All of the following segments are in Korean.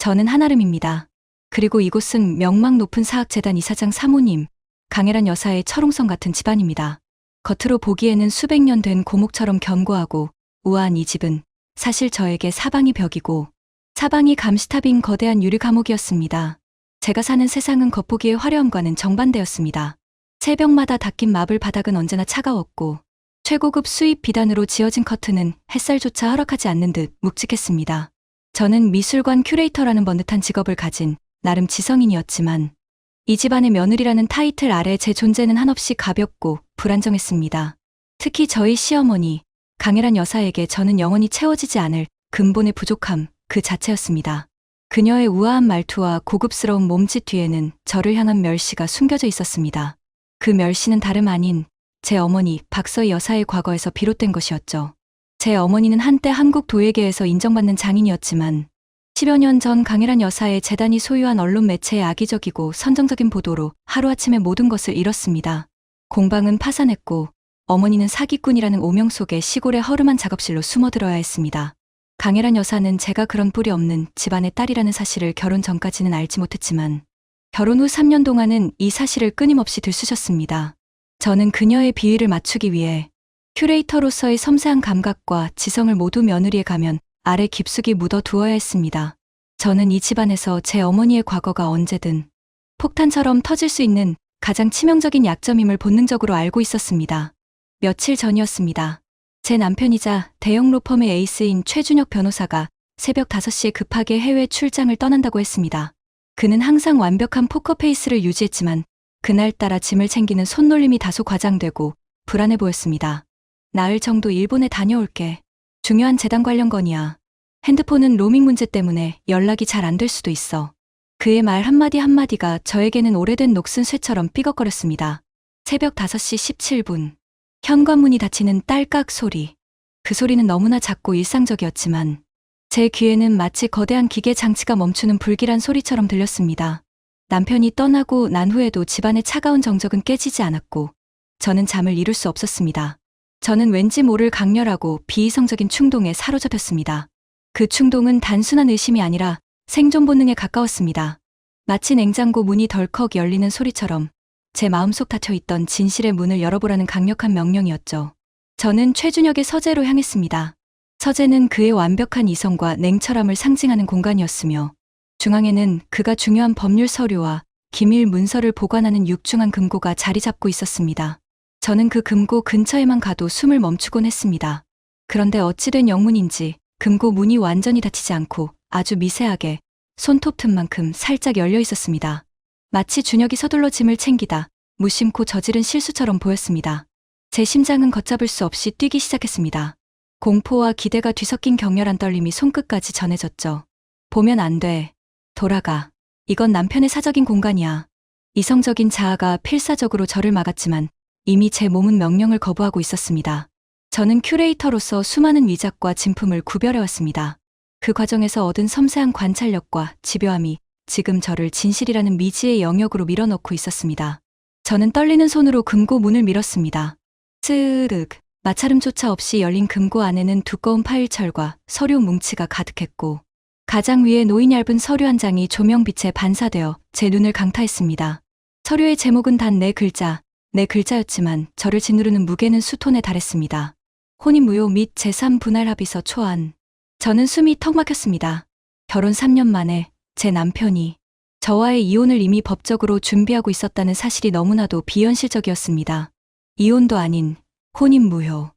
저는 한아름입니다. 그리고 이곳은 명망 높은 사학재단 이사장 사모님, 강혜란 여사의 철옹성 같은 집안입니다. 겉으로 보기에는 수백 년 된 고목처럼 견고하고 우아한 이 집은 사실 저에게 사방이 벽이고 사방이 감시탑인 거대한 유리 감옥이었습니다. 제가 사는 세상은 겉보기의 화려함과는 정반대였습니다. 새벽마다 닦인 마블 바닥은 언제나 차가웠고 최고급 수입 비단으로 지어진 커튼은 햇살조차 허락하지 않는 듯 묵직했습니다. 저는 미술관 큐레이터라는 번듯한 직업을 가진 나름 지성인이었지만 이 집안의 며느리라는 타이틀 아래 제 존재는 한없이 가볍고 불안정했습니다. 특히 저희 시어머니 강혜란 여사에게 저는 영원히 채워지지 않을 근본의 부족함 그 자체였습니다. 그녀의 우아한 말투와 고급스러운 몸짓 뒤에는 저를 향한 멸시가 숨겨져 있었습니다. 그 멸시는 다름 아닌 제 어머니 박서희 여사의 과거에서 비롯된 것이었죠. 제 어머니는 한때 한국 도예계에서 인정받는 장인이었지만 10여 년 전 강혜란 여사의 재단이 소유한 언론 매체의 악의적이고 선정적인 보도로 하루아침에 모든 것을 잃었습니다. 공방은 파산했고 어머니는 사기꾼이라는 오명 속에 시골의 허름한 작업실로 숨어들어야 했습니다. 강혜란 여사는 제가 그런 뿌리 없는 집안의 딸이라는 사실을 결혼 전까지는 알지 못했지만 결혼 후 3년 동안은 이 사실을 끊임없이 들쑤셨습니다. 저는 그녀의 비위를 맞추기 위해 큐레이터로서의 섬세한 감각과 지성을 모두 며느리의 가면 아래 깊숙이 묻어두어야 했습니다. 저는 이 집안에서 제 어머니의 과거가 언제든 폭탄처럼 터질 수 있는 가장 치명적인 약점임을 본능적으로 알고 있었습니다. 며칠 전이었습니다. 제 남편이자 대형 로펌의 에이스인 최준혁 변호사가 새벽 5시에 급하게 해외 출장을 떠난다고 했습니다. 그는 항상 완벽한 포커페이스를 유지했지만 그날따라 짐을 챙기는 손놀림이 다소 과장되고 불안해 보였습니다. 나흘 정도 일본에 다녀올게. 중요한 재단 관련 건이야. 핸드폰은 로밍 문제 때문에 연락이 잘 안 될 수도 있어. 그의 말 한마디 한마디가 저에게는 오래된 녹슨 쇠처럼 삐걱거렸습니다. 새벽 5시 17분. 현관문이 닫히는 딸깍 소리. 그 소리는 너무나 작고 일상적이었지만 제 귀에는 마치 거대한 기계 장치가 멈추는 불길한 소리처럼 들렸습니다. 남편이 떠나고 난 후에도 집안의 차가운 정적은 깨지지 않았고 저는 잠을 이룰 수 없었습니다. 저는 왠지 모를 강렬하고 비이성적인 충동에 사로잡혔습니다. 그 충동은 단순한 의심이 아니라 생존 본능에 가까웠습니다. 마치 냉장고 문이 덜컥 열리는 소리처럼 제 마음속 닫혀있던 진실의 문을 열어보라는 강력한 명령이었죠. 저는 최준혁의 서재로 향했습니다. 서재는 그의 완벽한 이성과 냉철함을 상징하는 공간이었으며 중앙에는 그가 중요한 법률 서류와 기밀 문서를 보관하는 육중한 금고가 자리 잡고 있었습니다. 저는 그 금고 근처에만 가도 숨을 멈추곤 했습니다. 그런데 어찌된 영문인지 금고 문이 완전히 닫히지 않고 아주 미세하게 손톱 틈만큼 살짝 열려 있었습니다. 마치 준혁이 서둘러 짐을 챙기다 무심코 저지른 실수처럼 보였습니다. 제 심장은 걷잡을 수 없이 뛰기 시작했습니다. 공포와 기대가 뒤섞인 격렬한 떨림이 손끝까지 전해졌죠. 보면 안 돼. 돌아가. 이건 남편의 사적인 공간이야. 이성적인 자아가 필사적으로 저를 막았지만 이미 제 몸은 명령을 거부하고 있었습니다. 저는 큐레이터로서 수많은 위작과 진품을 구별해왔습니다. 그 과정에서 얻은 섬세한 관찰력과 집요함이 지금 저를 진실이라는 미지의 영역으로 밀어넣고 있었습니다. 저는 떨리는 손으로 금고 문을 밀었습니다. 스르륵. 마찰음조차 없이 열린 금고 안에는 두꺼운 파일철과 서류 뭉치가 가득했고 가장 위에 놓인 얇은 서류 한 장이 조명빛에 반사되어 제 눈을 강타했습니다. 서류의 제목은 단 4글자, 4글자였지만 저를 짓누르는 무게는 수톤에 달했습니다. 혼인무효 및 재산 분할 합의서 초안. 저는 숨이 턱 막혔습니다. 결혼 3년 만에 제 남편이 저와의 이혼을 이미 법적으로 준비하고 있었다는 사실이 너무나도 비현실적이었습니다. 이혼도 아닌 혼인무효.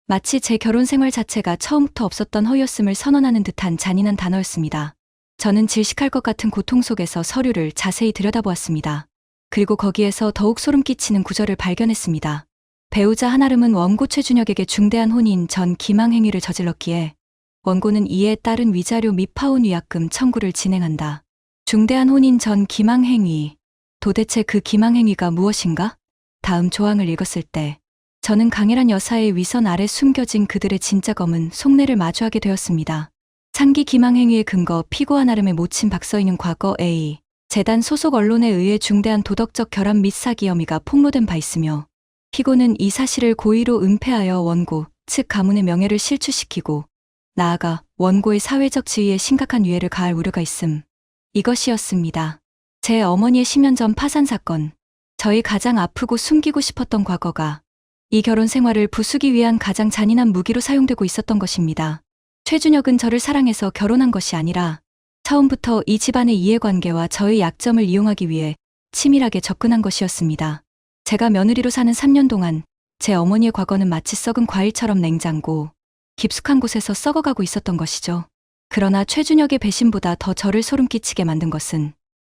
마치 제 결혼 생활 자체가 처음부터 없었던 허위였음을 선언하는 듯한 잔인한 단어였습니다. 저는 질식할 것 같은 고통 속에서 서류를 자세히 들여다보았습니다. 그리고 거기에서 더욱 소름 끼치는 구절을 발견했습니다. 배우자 한아름은 원고 최준혁에게 중대한 혼인 전 기망행위를 저질렀기에 원고는 이에 따른 위자료 및 파혼 위약금 청구를 진행한다. 중대한 혼인 전 기망행위. 도대체 그 기망행위가 무엇인가? 다음 조항을 읽었을 때 저는 강혜란 여사의 위선 아래 숨겨진 그들의 진짜 검은 속내를 마주하게 되었습니다. 상기 기망행위의 근거 피고 한아름의 모친 박서희는 과거 A 재단 소속 언론에 의해 중대한 도덕적 결함 및 사기 혐의가 폭로된 바 있으며 피고는 이 사실을 고의로 은폐하여 원고 측 가문의 명예를 실추시키고 나아가 원고의 사회적 지위에 심각한 위해를 가할 우려가 있음. 이것이었습니다. 제 어머니의 10년 전 파산 사건. 저희 가장 아프고 숨기고 싶었던 과거가 이 결혼 생활을 부수기 위한 가장 잔인한 무기로 사용되고 있었던 것입니다. 최준혁은 저를 사랑해서 결혼한 것이 아니라 처음부터 이 집안의 이해관계와 저의 약점을 이용하기 위해 치밀하게 접근한 것이었습니다. 제가 며느리로 사는 3년 동안 제 어머니의 과거는 마치 썩은 과일처럼 냉장고 깊숙한 곳에서 썩어가고 있었던 것이죠. 그러나 최준혁의 배신보다 더 저를 소름 끼치게 만든 것은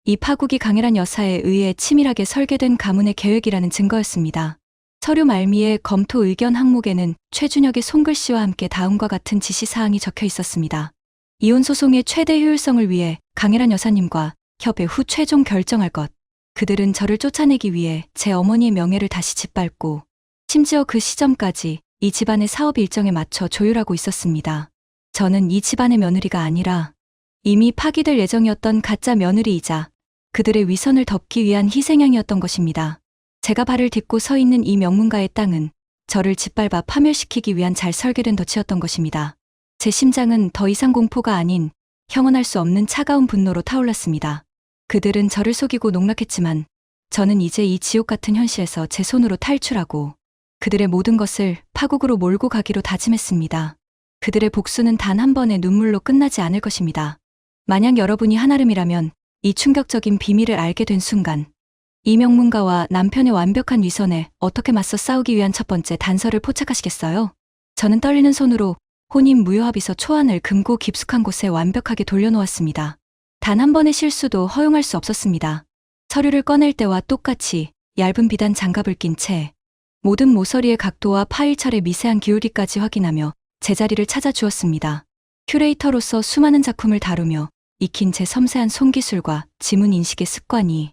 이 파국이 강혜란 여사에 의해 치밀하게 설계된 가문의 계획이라는 증거였습니다. 서류 말미에 검토 의견 항목에는 최준혁의 손글씨와 함께 다음과 같은 지시사항이 적혀 있었습니다. 이혼 소송의 최대 효율성을 위해 강혜란 여사님과 협의 후 최종 결정할 것. 그들은 저를 쫓아내기 위해 제 어머니의 명예를 다시 짓밟고 심지어 그 시점까지 이 집안의 사업 일정에 맞춰 조율하고 있었습니다. 저는 이 집안의 며느리가 아니라 이미 파기될 예정이었던 가짜 며느리이자 그들의 위선을 덮기 위한 희생양이었던 것입니다. 제가 발을 딛고 서 있는 이 명문가의 땅은 저를 짓밟아 파멸시키기 위한 잘 설계된 덫이었던 것입니다. 제 심장은 더 이상 공포가 아닌 형언할 수 없는 차가운 분노로 타올랐습니다. 그들은 저를 속이고 농락했지만 저는 이제 이 지옥 같은 현실에서 제 손으로 탈출하고 그들의 모든 것을 파국으로 몰고 가기로 다짐했습니다. 그들의 복수는 단 한 번의 눈물로 끝나지 않을 것입니다. 만약 여러분이 한아름이라면 이 충격적인 비밀을 알게 된 순간 이 명문가와 남편의 완벽한 위선에 어떻게 맞서 싸우기 위한 첫 번째 단서를 포착하시겠어요? 저는 떨리는 손으로 혼인 무효합의서 초안을 금고 깊숙한 곳에 완벽하게 돌려놓았습니다. 단 한 번의 실수도 허용할 수 없었습니다. 서류를 꺼낼 때와 똑같이 얇은 비단 장갑을 낀 채 모든 모서리의 각도와 파일철의 미세한 기울기까지 확인하며 제자리를 찾아주었습니다. 큐레이터로서 수많은 작품을 다루며 익힌 제 섬세한 손기술과 지문 인식의 습관이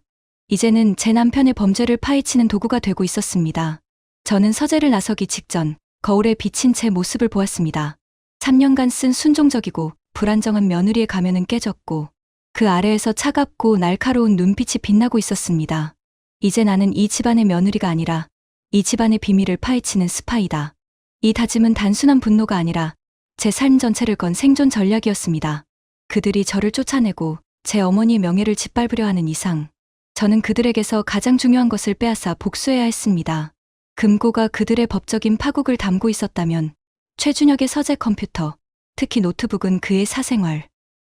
이제는 제 남편의 범죄를 파헤치는 도구가 되고 있었습니다. 저는 서재를 나서기 직전 거울에 비친 제 모습을 보았습니다. 3년간 쓴 순종적이고 불안정한 며느리의 가면은 깨졌고 그 아래에서 차갑고 날카로운 눈빛이 빛나고 있었습니다. 이제 나는 이 집안의 며느리가 아니라 이 집안의 비밀을 파헤치는 스파이다. 이 다짐은 단순한 분노가 아니라 제 삶 전체를 건 생존 전략이었습니다. 그들이 저를 쫓아내고 제 어머니의 명예를 짓밟으려 하는 이상 저는 그들에게서 가장 중요한 것을 빼앗아 복수해야 했습니다. 금고가 그들의 법적인 파국을 담고 있었다면 최준혁의 서재 컴퓨터, 특히 노트북은 그의 사생활,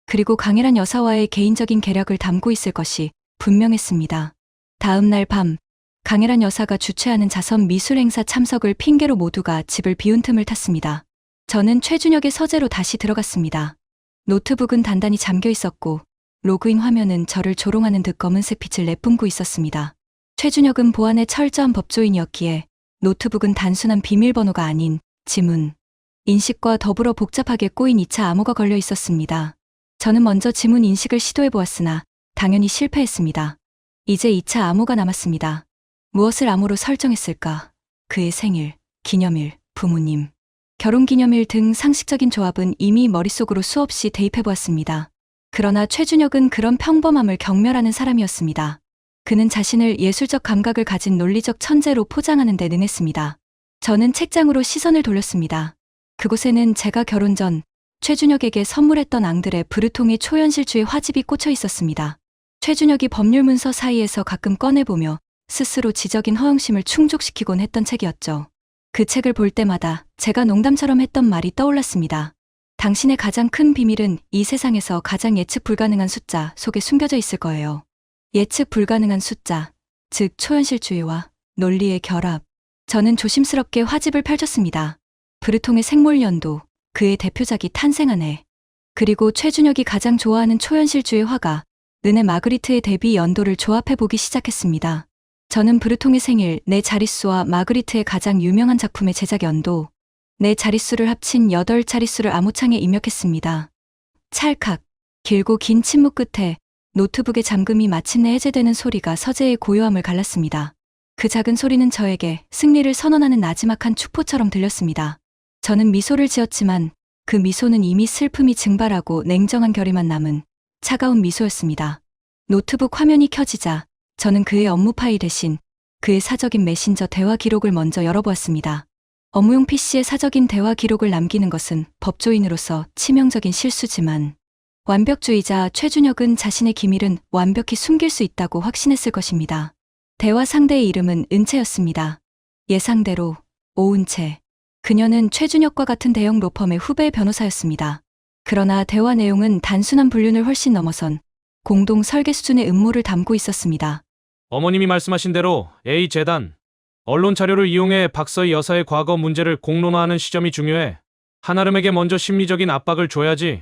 그리고 강혜란 여사와의 개인적인 계략을 담고 있을 것이 분명했습니다. 다음 날 밤, 강혜란 여사가 주최하는 자선 미술 행사 참석을 핑계로 모두가 집을 비운 틈을 탔습니다. 저는 최준혁의 서재로 다시 들어갔습니다. 노트북은 단단히 잠겨 있었고 로그인 화면은 저를 조롱하는 듯 검은색 빛을 내뿜고 있었습니다. 최준혁은 보안에 철저한 법조인이었기에 노트북은 단순한 비밀번호가 아닌 지문, 인식과 더불어 복잡하게 꼬인 2차 암호가 걸려 있었습니다. 저는 먼저 지문 인식을 시도해보았으나 당연히 실패했습니다. 이제 2차 암호가 남았습니다. 무엇을 암호로 설정했을까? 그의 생일, 기념일, 부모님, 결혼기념일 등 상식적인 조합은 이미 머릿속으로 수없이 대입해보았습니다. 그러나 최준혁은 그런 평범함을 경멸하는 사람이었습니다. 그는 자신을 예술적 감각을 가진 논리적 천재로 포장하는 데 능했습니다. 저는 책장으로 시선을 돌렸습니다. 그곳에는 제가 결혼 전 최준혁에게 선물했던 앙드레 브르통의 초현실주의 화집이 꽂혀 있었습니다. 최준혁이 법률 문서 사이에서 가끔 꺼내보며 스스로 지적인 허영심을 충족시키곤 했던 책이었죠. 그 책을 볼 때마다 제가 농담처럼 했던 말이 떠올랐습니다. 당신의 가장 큰 비밀은 이 세상에서 가장 예측 불가능한 숫자 속에 숨겨져 있을 거예요. 예측 불가능한 숫자, 즉 초현실주의와 논리의 결합. 저는 조심스럽게 화집을 펼쳤습니다. 브르통의 생몰연도, 그의 대표작이 탄생한 해, 그리고 최준혁이 가장 좋아하는 초현실주의 화가 르네 마그리트의 데뷔 연도를 조합해보기 시작했습니다. 저는 브르통의 생일, 네 자릿수와 마그리트의 가장 유명한 작품의 제작 연도, 네 자릿수를 합친 8자릿수를 암호창에 입력했습니다. 찰칵, 길고 긴 침묵 끝에 노트북의 잠금이 마침내 해제되는 소리가 서재의 고요함을 갈랐습니다. 그 작은 소리는 저에게 승리를 선언하는 나지막한 축포처럼 들렸습니다. 저는 미소를 지었지만 그 미소는 이미 슬픔이 증발하고 냉정한 결의만 남은 차가운 미소였습니다. 노트북 화면이 켜지자 저는 그의 업무 파일 대신 그의 사적인 메신저 대화 기록을 먼저 열어보았습니다. 업무용 PC에 사적인 대화 기록을 남기는 것은 법조인으로서 치명적인 실수지만 완벽주의자 최준혁은 자신의 기밀은 완벽히 숨길 수 있다고 확신했을 것입니다. 대화 상대의 이름은 은채였습니다. 예상대로 오은채. 그녀는 최준혁과 같은 대형 로펌의 후배 변호사였습니다. 그러나 대화 내용은 단순한 불륜을 훨씬 넘어선 공동 설계 수준의 음모를 담고 있었습니다. 어머님이 말씀하신 대로 A재단, 언론 자료를 이용해 박서희 여사의 과거 문제를 공론화하는 시점이 중요해. 한아름에게 먼저 심리적인 압박을 줘야지.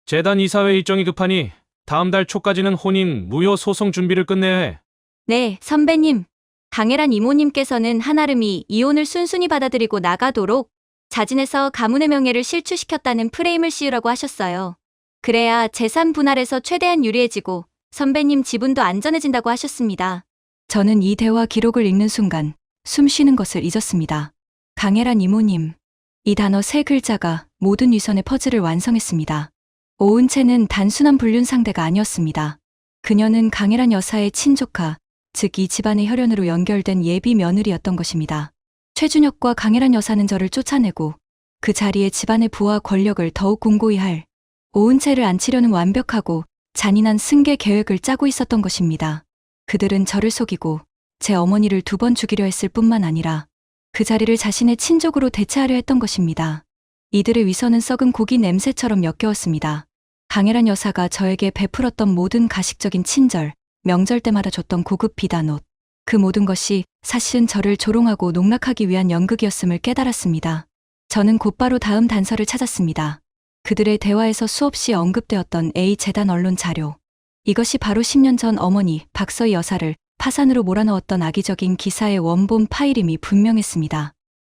재단 이사회 일정이 급하니 다음 달 초까지는 혼인 무효 소송 준비를 끝내야 해. 네, 선배님. 강혜란 이모님께서는 한아름이 이혼을 순순히 받아들이고 나가도록 자진해서 가문의 명예를 실추시켰다는 프레임을 씌우라고 하셨어요. 그래야 재산 분할에서 최대한 유리해지고 선배님 지분도 안전해진다고 하셨습니다. 저는 이 대화 기록을 읽는 순간 숨 쉬는 것을 잊었습니다. 강혜란 이모님. 이 단어 세 글자가 모든 위선의 퍼즐을 완성했습니다. 오은채는 단순한 불륜 상대가 아니었습니다. 그녀는 강혜란 여사의 친조카, 즉 이 집안의 혈연으로 연결된 예비 며느리였던 것입니다. 최준혁과 강혜란 여사는 저를 쫓아내고 그 자리에 집안의 부와 권력을 더욱 공고히 할 오은채를 앉히려는 완벽하고 잔인한 승계 계획을 짜고 있었던 것입니다. 그들은 저를 속이고 제 어머니를 2번 죽이려 했을 뿐만 아니라 그 자리를 자신의 친족으로 대체하려 했던 것입니다. 이들의 위선은 썩은 고기 냄새처럼 역겨웠습니다. 강혜란 여사가 저에게 베풀었던 모든 가식적인 친절, 명절 때마다 줬던 고급 비단옷, 그 모든 것이 사실은 저를 조롱하고 농락하기 위한 연극이었음을 깨달았습니다. 저는 곧바로 다음 단서를 찾았습니다. 그들의 대화에서 수없이 언급되었던 A재단 언론 자료. 이것이 바로 10년 전 어머니 박서희 여사를 파산으로 몰아넣었던 악의적인 기사의 원본 파일임이 분명했습니다.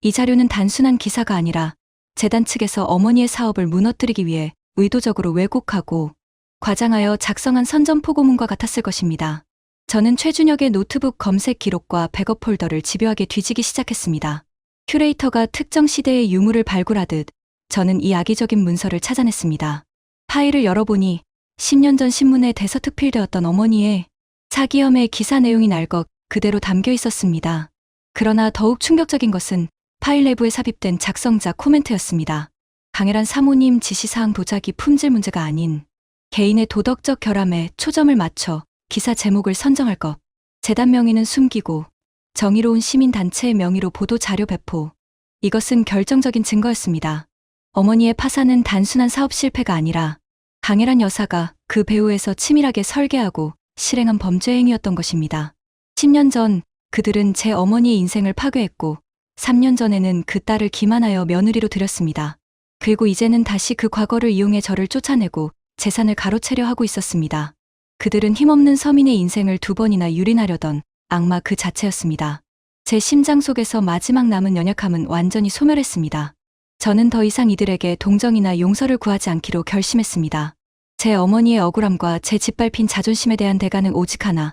이 자료는 단순한 기사가 아니라 재단 측에서 어머니의 사업을 무너뜨리기 위해 의도적으로 왜곡하고 과장하여 작성한 선전포고문과 같았을 것입니다. 저는 최준혁의 노트북 검색 기록과 백업 폴더를 집요하게 뒤지기 시작했습니다. 큐레이터가 특정 시대의 유물을 발굴하듯 저는 이 악의적인 문서를 찾아냈습니다. 파일을 열어보니 10년 전 신문에 대서특필되었던 어머니의 사기 혐의 기사 내용이 날 것 그대로 담겨 있었습니다. 그러나 더욱 충격적인 것은 파일 내부에 삽입된 작성자 코멘트였습니다. 강혜란 사모님 지시사항 도자기 품질 문제가 아닌 개인의 도덕적 결함에 초점을 맞춰 기사 제목을 선정할 것, 재단 명의는 숨기고 정의로운 시민단체의 명의로 보도 자료 배포. 이것은 결정적인 증거였습니다. 어머니의 파산은 단순한 사업 실패가 아니라 강혜란 여사가 그 배후에서 치밀하게 설계하고 실행한 범죄 행위였던 것입니다. 10년 전 그들은 제 어머니의 인생을 파괴했고 3년 전에는 그 딸을 기만하여 며느리로 들였습니다. 그리고 이제는 다시 그 과거를 이용해 저를 쫓아내고 재산을 가로채려 하고 있었습니다. 그들은 힘없는 서민의 인생을 2번이나 유린하려던 악마 그 자체였습니다. 제 심장 속에서 마지막 남은 연약함은 완전히 소멸했습니다. 저는 더 이상 이들에게 동정이나 용서를 구하지 않기로 결심했습니다. 제 어머니의 억울함과 제 짓밟힌 자존심에 대한 대가는 오직 하나,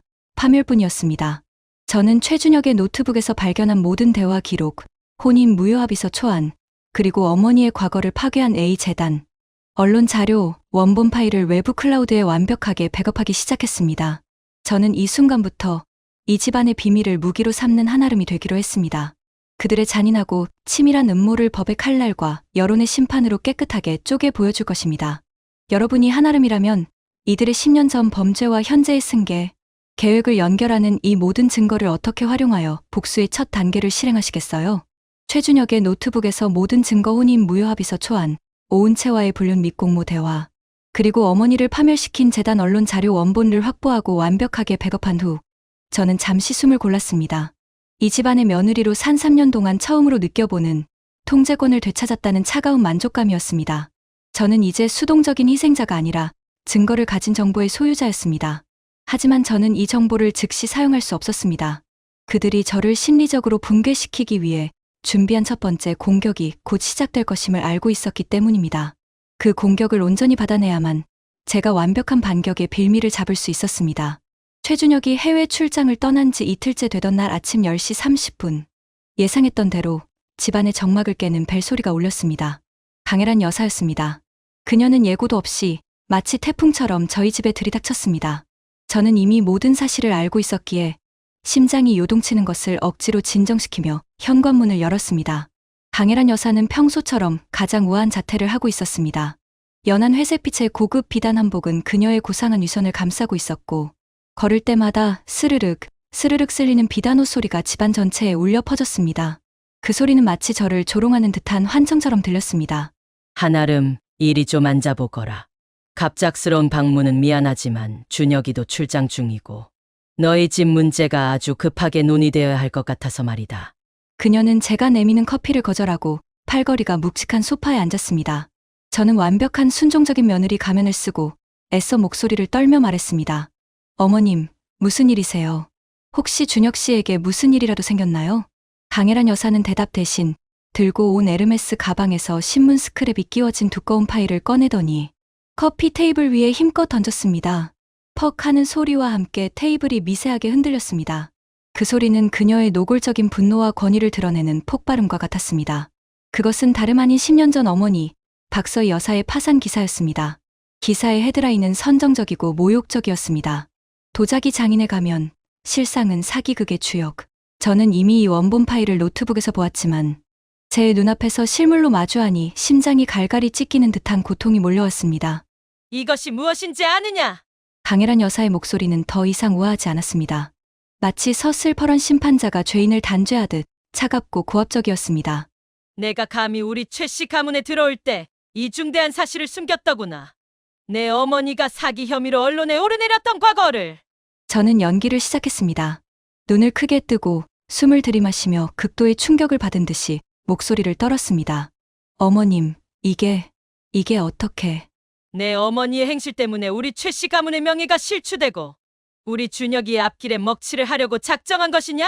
파멸뿐이었습니다. 저는 최준혁의 노트북에서 발견한 모든 대화 기록, 혼인 무효합의서 초안, 그리고 어머니의 과거를 파괴한 A재단, 언론 자료, 원본 파일을 외부 클라우드에 완벽하게 백업하기 시작했습니다. 저는 이 순간부터 이 집안의 비밀을 무기로 삼는 한아름이 되기로 했습니다. 그들의 잔인하고 치밀한 음모를 법의 칼날과 여론의 심판으로 깨끗하게 쪼개 보여줄 것입니다. 여러분이 한아름이라면 이들의 10년 전 범죄와 현재의 승계, 계획을 연결하는 이 모든 증거를 어떻게 활용하여 복수의 첫 단계를 실행하시겠어요? 최준혁의 노트북에서 모든 증거 혼인 무효합의서 초안, 오은채와의 불륜 및 공모 대화, 그리고 어머니를 파멸시킨 재단 언론 자료 원본을 확보하고 완벽하게 백업한 후 저는 잠시 숨을 골랐습니다. 이 집안의 며느리로 산 3년 동안 처음으로 느껴보는 통제권을 되찾았다는 차가운 만족감이었습니다. 저는 이제 수동적인 희생자가 아니라 증거를 가진 정보의 소유자였습니다. 하지만 저는 이 정보를 즉시 사용할 수 없었습니다. 그들이 저를 심리적으로 붕괴시키기 위해 준비한 첫 번째 공격이 곧 시작될 것임을 알고 있었기 때문입니다. 그 공격을 온전히 받아내야만 제가 완벽한 반격의 빌미를 잡을 수 있었습니다. 최준혁이 해외 출장을 떠난 지 이틀째 되던 날 아침 10시 30분. 예상했던 대로 집안의 정막을 깨는 벨소리가 울렸습니다. 강혜란 여사였습니다. 그녀는 예고도 없이 마치 태풍처럼 저희 집에 들이닥쳤습니다. 저는 이미 모든 사실을 알고 있었기에 심장이 요동치는 것을 억지로 진정시키며 현관문을 열었습니다. 강혜란 여사는 평소처럼 가장 우아한 자태를 하고 있었습니다. 연한 회색빛의 고급 비단 한복은 그녀의 고상한 위선을 감싸고 있었고, 걸을 때마다 스르륵, 스르륵 쓸리는 비단옷 소리가 집안 전체에 울려 퍼졌습니다. 그 소리는 마치 저를 조롱하는 듯한 환청처럼 들렸습니다. 한아름, 이리 좀 앉아보거라. 갑작스러운 방문은 미안하지만 준혁이도 출장 중이고 너희 집 문제가 아주 급하게 논의되어야 할 것 같아서 말이다. 그녀는 제가 내미는 커피를 거절하고 팔걸이가 묵직한 소파에 앉았습니다. 저는 완벽한 순종적인 며느리 가면을 쓰고 애써 목소리를 떨며 말했습니다. 어머님, 무슨 일이세요? 혹시 준혁 씨에게 무슨 일이라도 생겼나요? 강혜란 여사는 대답 대신 들고 온 에르메스 가방에서 신문 스크랩이 끼워진 두꺼운 파일을 꺼내더니 커피 테이블 위에 힘껏 던졌습니다. 퍽 하는 소리와 함께 테이블이 미세하게 흔들렸습니다. 그 소리는 그녀의 노골적인 분노와 권위를 드러내는 폭발음과 같았습니다. 그것은 다름 아닌 10년 전 어머니 박서희 여사의 파산 기사였습니다. 기사의 헤드라인은 선정적이고 모욕적이었습니다. 도자기 장인에 가면 실상은 사기극의 주역. 저는 이미 이 원본 파일을 노트북에서 보았지만 제 눈앞에서 실물로 마주하니 심장이 갈갈이 찢기는 듯한 고통이 몰려왔습니다. 이것이 무엇인지 아느냐? 강혜란 여사의 목소리는 더 이상 우아하지 않았습니다. 마치 서슬퍼런 심판자가 죄인을 단죄하듯 차갑고 고압적이었습니다. 내가 감히 우리 최 씨 가문에 들어올 때 이 중대한 사실을 숨겼더구나. 내 어머니가 사기 혐의로 언론에 오르내렸던 과거를. 저는 연기를 시작했습니다. 눈을 크게 뜨고 숨을 들이마시며 극도의 충격을 받은 듯이 목소리를 떨었습니다. 어머님, 이게 어떻게... 내 어머니의 행실 때문에 우리 최 씨 가문의 명예가 실추되고 우리 준혁이의 앞길에 먹칠을 하려고 작정한 것이냐?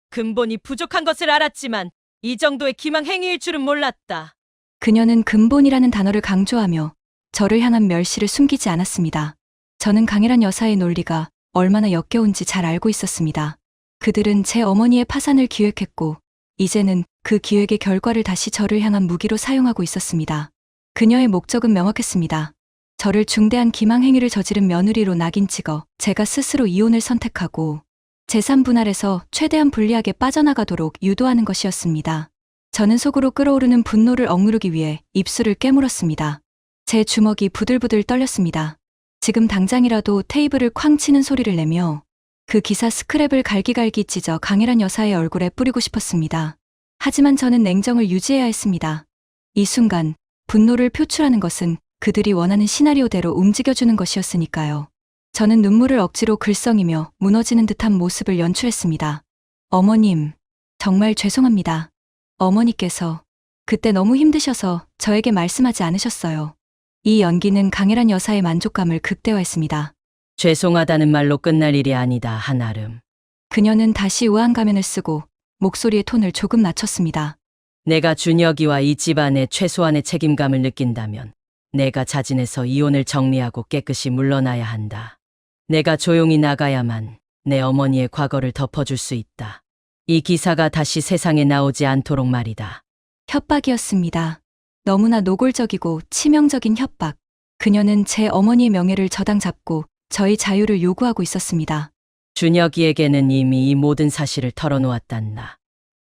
근본이 부족한 것을 알았지만 이 정도의 기망 행위일 줄은 몰랐다. 그녀는 근본이라는 단어를 강조하며 저를 향한 멸시를 숨기지 않았습니다. 저는 강혜란 여사의 논리가 얼마나 역겨운지 잘 알고 있었습니다. 그들은 제 어머니의 파산을 기획했고 이제는 그 기획의 결과를 다시 저를 향한 무기로 사용하고 있었습니다. 그녀의 목적은 명확했습니다. 저를 중대한 기망 행위를 저지른 며느리로 낙인 찍어 제가 스스로 이혼을 선택하고 재산 분할에서 최대한 불리하게 빠져나가도록 유도하는 것이었습니다. 저는 속으로 끓어오르는 분노를 억누르기 위해 입술을 깨물었습니다. 제 주먹이 부들부들 떨렸습니다. 지금 당장이라도 테이블을 쾅 치는 소리를 내며 그 기사 스크랩을 갈기갈기 찢어 강혜란 여사의 얼굴에 뿌리고 싶었습니다. 하지만 저는 냉정을 유지해야 했습니다. 이 순간 분노를 표출하는 것은 그들이 원하는 시나리오대로 움직여주는 것이었으니까요. 저는 눈물을 억지로 글썽이며 무너지는 듯한 모습을 연출했습니다. 어머님, 정말 죄송합니다. 어머니께서 그때 너무 힘드셔서 저에게 말씀하지 않으셨어요. 이 연기는 강혜란 여사의 만족감을 극대화했습니다. 죄송하다는 말로 끝날 일이 아니다, 한아름. 그녀는 다시 우아한 가면을 쓰고 목소리의 톤을 조금 낮췄습니다. 내가 준혁이와 이 집안의 최소한의 책임감을 느낀다면 내가 자진해서 이혼을 정리하고 깨끗이 물러나야 한다. 내가 조용히 나가야만 내 어머니의 과거를 덮어줄 수 있다. 이 기사가 다시 세상에 나오지 않도록 말이다. 협박이었습니다. 너무나 노골적이고 치명적인 협박. 그녀는 제 어머니의 명예를 저당 잡고 저희 자유를 요구하고 있었습니다. 준혁이에게는 이미 이 모든 사실을 털어놓았단다.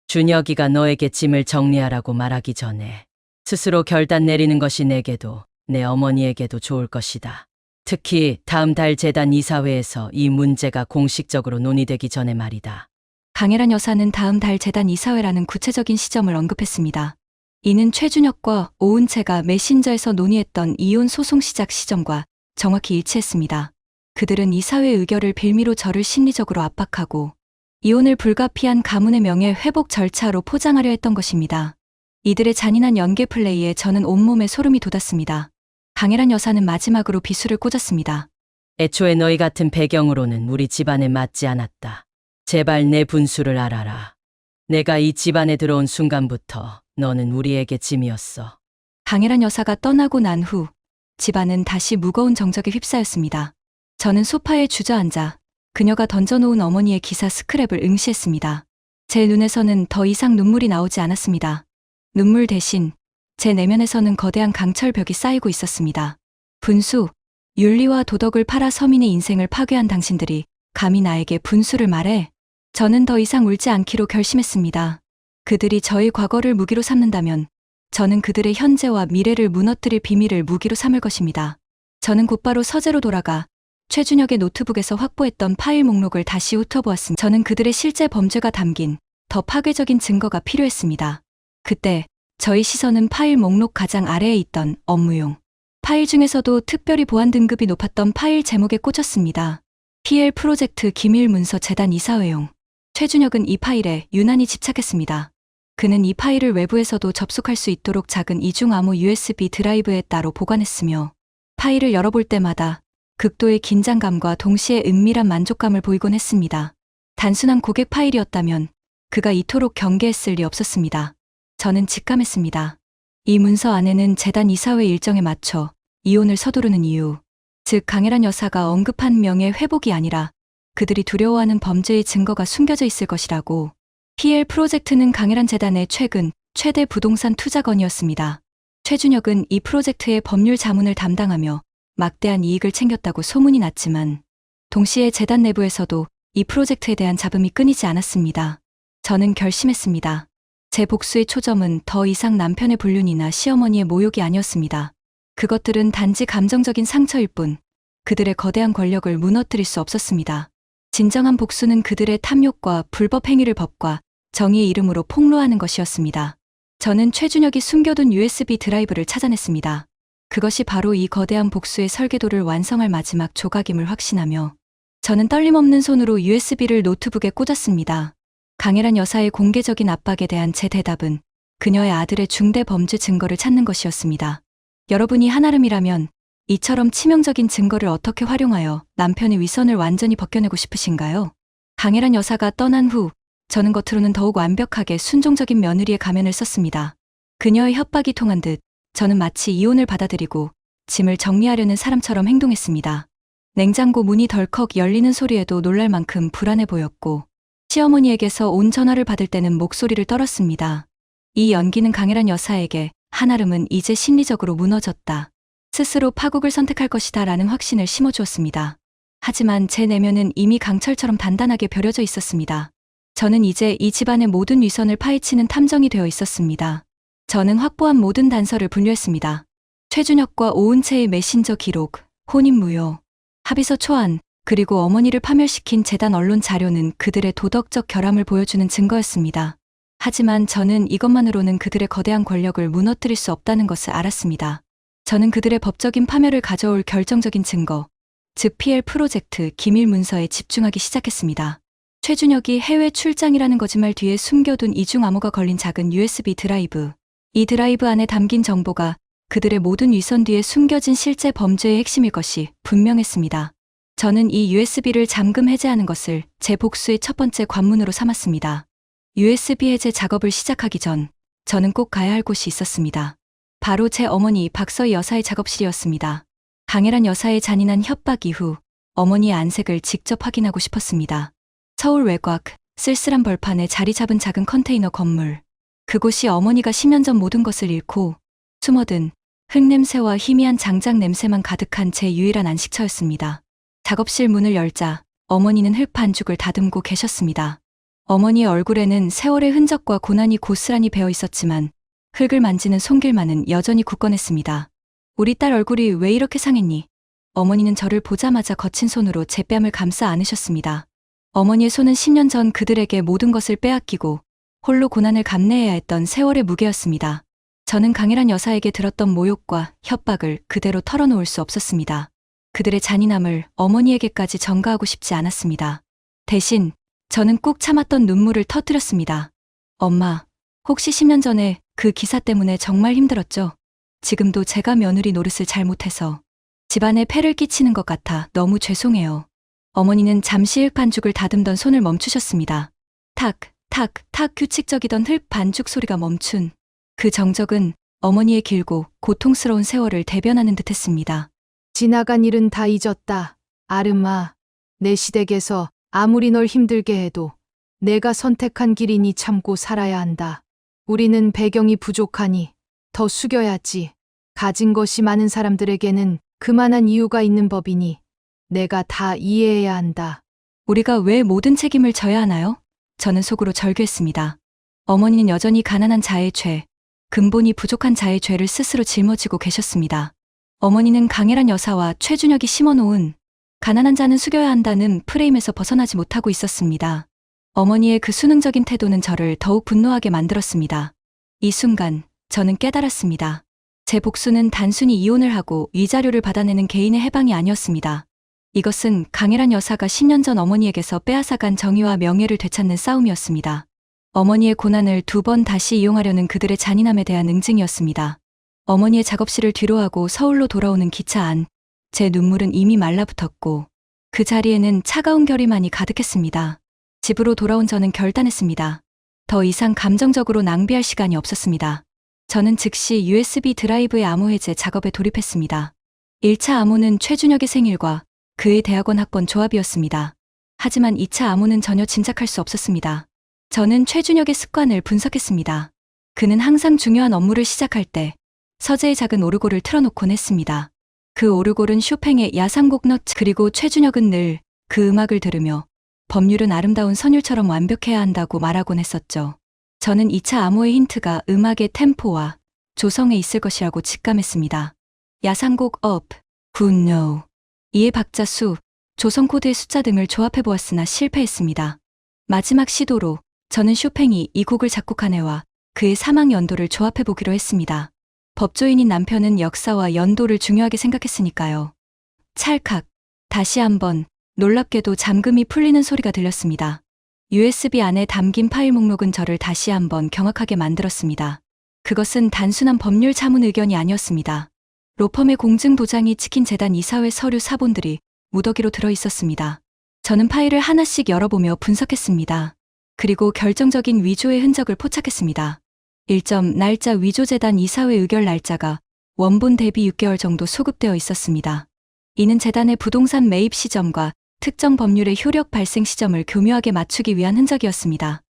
준혁이가 너에게 짐을 정리하라고 말하기 전에 스스로 결단 내리는 것이 내게도 내 어머니에게도 좋을 것이다. 특히 다음 달 재단 이사회에서 이 문제가 공식적으로 논의되기 전에 말이다. 강혜란 여사는 다음 달 재단 이사회라는 구체적인 시점을 언급했습니다. 이는 최준혁과 오은채가 메신저에서 논의했던 이혼 소송 시작 시점과 정확히 일치했습니다. 그들은 이사회 의결을 빌미로 저를 심리적으로 압박하고 이혼을 불가피한 가문의 명예 회복 절차로 포장하려 했던 것입니다. 이들의 잔인한 연계 플레이에 저는 온몸에 소름이 돋았습니다. 강혜란 여사는 마지막으로 비수를 꽂았습니다. 애초에 너희 같은 배경으로는 우리 집안에 맞지 않았다. 제발 내 분수를 알아라. 내가 이 집안에 들어온 순간부터 너는 우리에게 짐이었어. 강혜란 여사가 떠나고 난 후 집안은 다시 무거운 정적에 휩싸였습니다. 저는 소파에 주저앉아 그녀가 던져놓은 어머니의 기사 스크랩을 응시했습니다. 제 눈에서는 더 이상 눈물이 나오지 않았습니다. 눈물 대신 제 내면에서는 거대한 강철벽이 쌓이고 있었습니다. 분수, 윤리와 도덕을 팔아 서민의 인생을 파괴한 당신들이 감히 나에게 분수를 말해? 저는 더 이상 울지 않기로 결심했습니다. 그들이 저의 과거를 무기로 삼는다면 저는 그들의 현재와 미래를 무너뜨릴 비밀을 무기로 삼을 것입니다. 저는 곧바로 서재로 돌아가 최준혁의 노트북에서 확보했던 파일 목록을 다시 훑어보았습니다. 저는 그들의 실제 범죄가 담긴 더 파괴적인 증거가 필요했습니다. 그때 저희 시선은 파일 목록 가장 아래에 있던 업무용 파일 중에서도 특별히 보안 등급이 높았던 파일 제목에 꽂혔습니다. PL 프로젝트 기밀 문서 재단 이사회용. 최준혁은 이 파일에 유난히 집착했습니다. 그는 이 파일을 외부에서도 접속할 수 있도록 작은 이중 암호 USB 드라이브에 따로 보관했으며 파일을 열어볼 때마다 극도의 긴장감과 동시에 은밀한 만족감을 보이곤 했습니다. 단순한 고객 파일이었다면 그가 이토록 경계했을 리 없었습니다. 저는 직감했습니다. 이 문서 안에는 재단 이사회 일정에 맞춰 이혼을 서두르는 이유, 즉 강혜란 여사가 언급한 명예 회복이 아니라 그들이 두려워하는 범죄의 증거가 숨겨져 있을 것이라고. PL 프로젝트는 강혜란 재단의 최근 최대 부동산 투자건이었습니다. 최준혁은 이 프로젝트의 법률 자문을 담당하며 막대한 이익을 챙겼다고 소문이 났지만 동시에 재단 내부에서도 이 프로젝트에 대한 잡음이 끊이지 않았습니다. 저는 결심했습니다. 제 복수의 초점은 더 이상 남편의 불륜이나 시어머니의 모욕이 아니었습니다. 그것들은 단지 감정적인 상처일 뿐 그들의 거대한 권력을 무너뜨릴 수 없었습니다. 진정한 복수는 그들의 탐욕과 불법 행위를 법과 정의의 이름으로 폭로하는 것이었습니다. 저는 최준혁이 숨겨둔 USB 드라이브를 찾아냈습니다. 그것이 바로 이 거대한 복수의 설계도를 완성할 마지막 조각임을 확신하며 저는 떨림없는 손으로 USB를 노트북에 꽂았습니다. 강혜란 여사의 공개적인 압박에 대한 제 대답은 그녀의 아들의 중대 범죄 증거를 찾는 것이었습니다. 여러분이 한아름이라면 이처럼 치명적인 증거를 어떻게 활용하여 남편의 위선을 완전히 벗겨내고 싶으신가요? 강혜란 여사가 떠난 후 저는 겉으로는 더욱 완벽하게 순종적인 며느리의 가면을 썼습니다. 그녀의 협박이 통한 듯 저는 마치 이혼을 받아들이고 짐을 정리하려는 사람처럼 행동했습니다. 냉장고 문이 덜컥 열리는 소리에도 놀랄 만큼 불안해 보였고 시어머니에게서 온 전화를 받을 때는 목소리를 떨었습니다. 이 연기는 강혜란 여사에게 한아름은 이제 심리적으로 무너졌다. 스스로 파국을 선택할 것이다 라는 확신을 심어주었습니다. 하지만 제 내면은 이미 강철처럼 단단하게 벼려져 있었습니다. 저는 이제 이 집안의 모든 위선을 파헤치는 탐정이 되어 있었습니다. 저는 확보한 모든 단서를 분류했습니다. 최준혁과 오은채의 메신저 기록, 혼인무효, 합의서 초안, 그리고 어머니를 파멸시킨 재단 언론 자료는 그들의 도덕적 결함을 보여주는 증거였습니다. 하지만 저는 이것만으로는 그들의 거대한 권력을 무너뜨릴 수 없다는 것을 알았습니다. 저는 그들의 법적인 파멸을 가져올 결정적인 증거, 즉 PL 프로젝트 기밀 문서에 집중하기 시작했습니다. 최준혁이 해외 출장이라는 거짓말 뒤에 숨겨둔 이중 암호가 걸린 작은 USB 드라이브. 이 드라이브 안에 담긴 정보가 그들의 모든 위선 뒤에 숨겨진 실제 범죄의 핵심일 것이 분명했습니다. 저는 이 USB를 잠금 해제하는 것을 제 복수의 첫 번째 관문으로 삼았습니다. USB 해제 작업을 시작하기 전 저는 꼭 가야 할 곳이 있었습니다. 바로 제 어머니 박서희 여사의 작업실이었습니다. 강혜란 여사의 잔인한 협박 이후 어머니의 안색을 직접 확인하고 싶었습니다. 서울 외곽, 쓸쓸한 벌판에 자리 잡은 작은 컨테이너 건물. 그곳이 어머니가 10년 전 모든 것을 잃고 숨어든 흙냄새와 희미한 장작 냄새만 가득한 제 유일한 안식처였습니다. 작업실 문을 열자 어머니는 흙 반죽을 다듬고 계셨습니다. 어머니의 얼굴에는 세월의 흔적과 고난이 고스란히 배어 있었지만 흙을 만지는 손길만은 여전히 굳건했습니다. 우리 딸 얼굴이 왜 이렇게 상했니? 어머니는 저를 보자마자 거친 손으로 제 뺨을 감싸 안으셨습니다. 어머니의 손은 10년 전 그들에게 모든 것을 빼앗기고 홀로 고난을 감내해야 했던 세월의 무게였습니다. 저는 강혜란 여사에게 들었던 모욕과 협박을 그대로 털어놓을 수 없었습니다. 그들의 잔인함을 어머니에게까지 전가하고 싶지 않았습니다. 대신 저는 꾹 참았던 눈물을 터뜨렸습니다. 엄마, 혹시 10년 전에 그 기사 때문에 정말 힘들었죠? 지금도 제가 며느리 노릇을 잘못해서 집안에 폐를 끼치는 것 같아 너무 죄송해요. 어머니는 잠시 흙 반죽을 다듬던 손을 멈추셨습니다. 탁, 탁, 탁 규칙적이던 흙 반죽 소리가 멈춘 그 정적은 어머니의 길고 고통스러운 세월을 대변하는 듯했습니다. 지나간 일은 다 잊었다. 아름아, 내 시댁에서 아무리 널 힘들게 해도 내가 선택한 길이니 참고 살아야 한다. 우리는 배경이 부족하니 더 숙여야지. 가진 것이 많은 사람들에게는 그만한 이유가 있는 법이니 내가 다 이해해야 한다. 우리가 왜 모든 책임을 져야 하나요? 저는 속으로 절규했습니다. 어머니는 여전히 가난한 자의 죄, 근본이 부족한 자의 죄를 스스로 짊어지고 계셨습니다. 어머니는 강혜란 여사와 최준혁이 심어놓은 가난한 자는 숙여야 한다는 프레임에서 벗어나지 못하고 있었습니다. 어머니의 그 수능적인 태도는 저를 더욱 분노하게 만들었습니다. 이 순간 저는 깨달았습니다. 제 복수는 단순히 이혼을 하고 위자료를 받아내는 개인의 해방이 아니었습니다. 이것은 강혜란 여사가 10년 전 어머니에게서 빼앗아간 정의와 명예를 되찾는 싸움이었습니다. 어머니의 고난을 2번 다시 이용하려는 그들의 잔인함에 대한 응징이었습니다. 어머니의 작업실을 뒤로하고 서울로 돌아오는 기차 안, 제 눈물은 이미 말라붙었고 그 자리에는 차가운 결의만이 가득했습니다. 집으로 돌아온 저는 결단했습니다. 더 이상 감정적으로 낭비할 시간이 없었습니다. 저는 즉시 USB 드라이브의 암호 해제 작업에 돌입했습니다. 1차 암호는 최준혁의 생일과 그의 대학원 학번 조합이었습니다. 하지만 2차 암호는 전혀 짐작할 수 없었습니다. 저는 최준혁의 습관을 분석했습니다. 그는 항상 중요한 업무를 시작할 때 서재의 작은 오르골을 틀어놓곤 했습니다. 그 오르골은 쇼팽의 야상곡 너츠, 그리고 최준혁은 늘 그 음악을 들으며 법률은 아름다운 선율처럼 완벽해야 한다고 말하곤 했었죠. 저는 2차 암호의 힌트가 음악의 템포와 조성에 있을 것이라고 직감했습니다. 야상곡 업, good no, 이의 박자 수, 조성 코드의 숫자 등을 조합해보았으나 실패했습니다. 마지막 시도로 저는 쇼팽이 이 곡을 작곡한 해와 그의 사망 연도를 조합해보기로 했습니다. 법조인인 남편은 역사와 연도를 중요하게 생각했으니까요. 찰칵, 다시 한번 놀랍게도 잠금이 풀리는 소리가 들렸습니다. USB 안에 담긴 파일 목록은 저를 다시 한번 경악하게 만들었습니다. 그것은 단순한 법률 자문 의견이 아니었습니다. 로펌의 공증 도장이 찍힌 재단 이사회 서류 사본들이 무더기로 들어 있었습니다. 저는 파일을 하나씩 열어보며 분석했습니다. 그리고 결정적인 위조의 흔적을 포착했습니다. 1점 날짜 위조 재단 이사회 의결 날짜가 원본 대비 6개월 정도 소급되어 있었습니다. 이는 재단의 부동산 매입 시점과 특정 법률의 효력 발생 시점을 교묘하게 맞추기 위한 흔적이었습니다.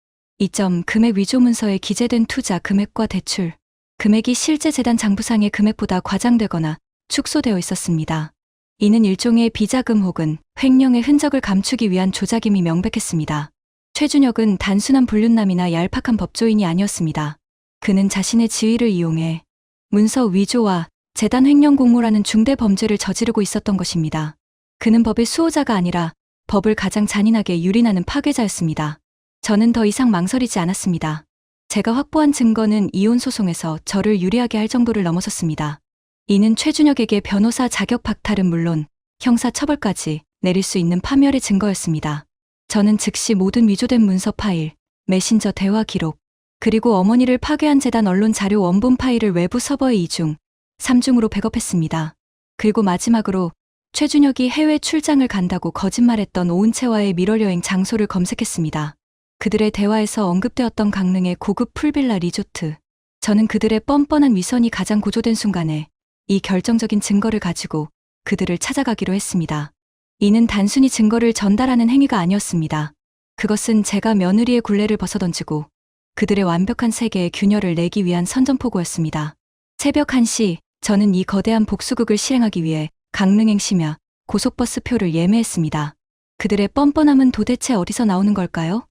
2점 금액 위조 문서에 기재된 투자 금액과 대출 금액이 실제 재단 장부상의 금액보다 과장되거나 축소되어 있었습니다. 이는 일종의 비자금 혹은 횡령의 흔적을 감추기 위한 조작임이 명백했습니다. 최준혁은 단순한 불륜남이나 얄팍한 법조인이 아니었습니다. 그는 자신의 지위를 이용해 문서 위조와 재단 횡령 공모라는 중대 범죄를 저지르고 있었던 것입니다. 그는 법의 수호자가 아니라 법을 가장 잔인하게 유린하는 파괴자였습니다. 저는 더 이상 망설이지 않았습니다. 제가 확보한 증거는 이혼 소송에서 저를 유리하게 할 정도를 넘어섰습니다. 이는 최준혁에게 변호사 자격 박탈은 물론 형사 처벌까지 내릴 수 있는 파멸의 증거였습니다. 저는 즉시 모든 위조된 문서 파일, 메신저 대화 기록, 그리고 어머니를 파괴한 재단 언론 자료 원본 파일을 외부 서버에 2중, 3중으로 백업했습니다. 그리고 마지막으로 최준혁이 해외 출장을 간다고 거짓말했던 오은채와의 밀월여행 장소를 검색했습니다. 그들의 대화에서 언급되었던 강릉의 고급 풀빌라 리조트. 저는 그들의 뻔뻔한 위선이 가장 고조된 순간에 이 결정적인 증거를 가지고 그들을 찾아가기로 했습니다. 이는 단순히 증거를 전달하는 행위가 아니었습니다. 그것은 제가 며느리의 굴레를 벗어던지고 그들의 완벽한 세계에 균열을 내기 위한 선전포고였습니다. 새벽 1시, 저는 이 거대한 복수극을 실행하기 위해 강릉행 심야 고속버스 표를 예매했습니다. 그들의 뻔뻔함은 도대체 어디서 나오는 걸까요?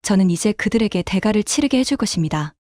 저는 이제 그들에게 대가를 치르게 해줄 것입니다.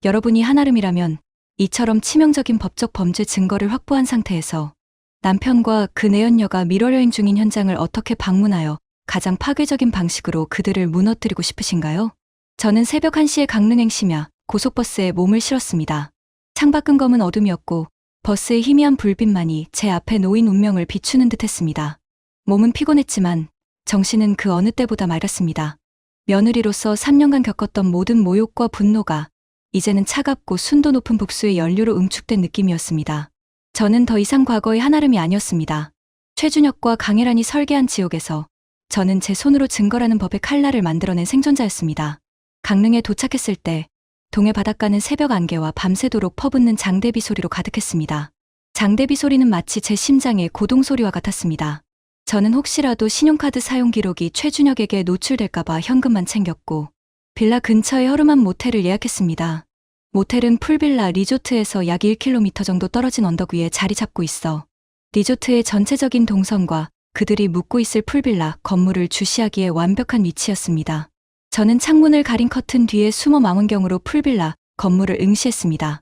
여러분이 한아름이라면 이처럼 치명적인 법적 범죄 증거를 확보한 상태에서 남편과 그 내연녀가 밀월여행 중인 현장을 어떻게 방문하여 가장 파괴적인 방식으로 그들을 무너뜨리고 싶으신가요? 저는 새벽 1시에 강릉행 심야 고속버스에 몸을 실었습니다. 창밖은 검은 어둠이었고 버스의 희미한 불빛만이 제 앞에 놓인 운명을 비추는 듯했습니다. 몸은 피곤했지만 정신은 그 어느 때보다 맑았습니다. 며느리로서 3년간 겪었던 모든 모욕과 분노가 이제는 차갑고 순도 높은 복수의 연료로 응축된 느낌이었습니다. 저는 더 이상 과거의 한아름이 아니었습니다. 최준혁과 강혜란이 설계한 지옥에서 저는 제 손으로 증거라는 법의 칼날을 만들어낸 생존자였습니다. 강릉에 도착했을 때 동해 바닷가는 새벽 안개와 밤새도록 퍼붓는 장대비 소리로 가득했습니다. 장대비 소리는 마치 제 심장의 고동 소리와 같았습니다. 저는 혹시라도 신용카드 사용 기록이 최준혁에게 노출될까봐 현금만 챙겼고 빌라 근처의 허름한 모텔을 예약했습니다. 모텔은 풀빌라 리조트에서 약 1km 정도 떨어진 언덕 위에 자리 잡고 있어 리조트의 전체적인 동선과 그들이 묵고 있을 풀빌라 건물을 주시하기에 완벽한 위치였습니다. 저는 창문을 가린 커튼 뒤에 숨어 망원경으로 풀빌라 건물을 응시했습니다.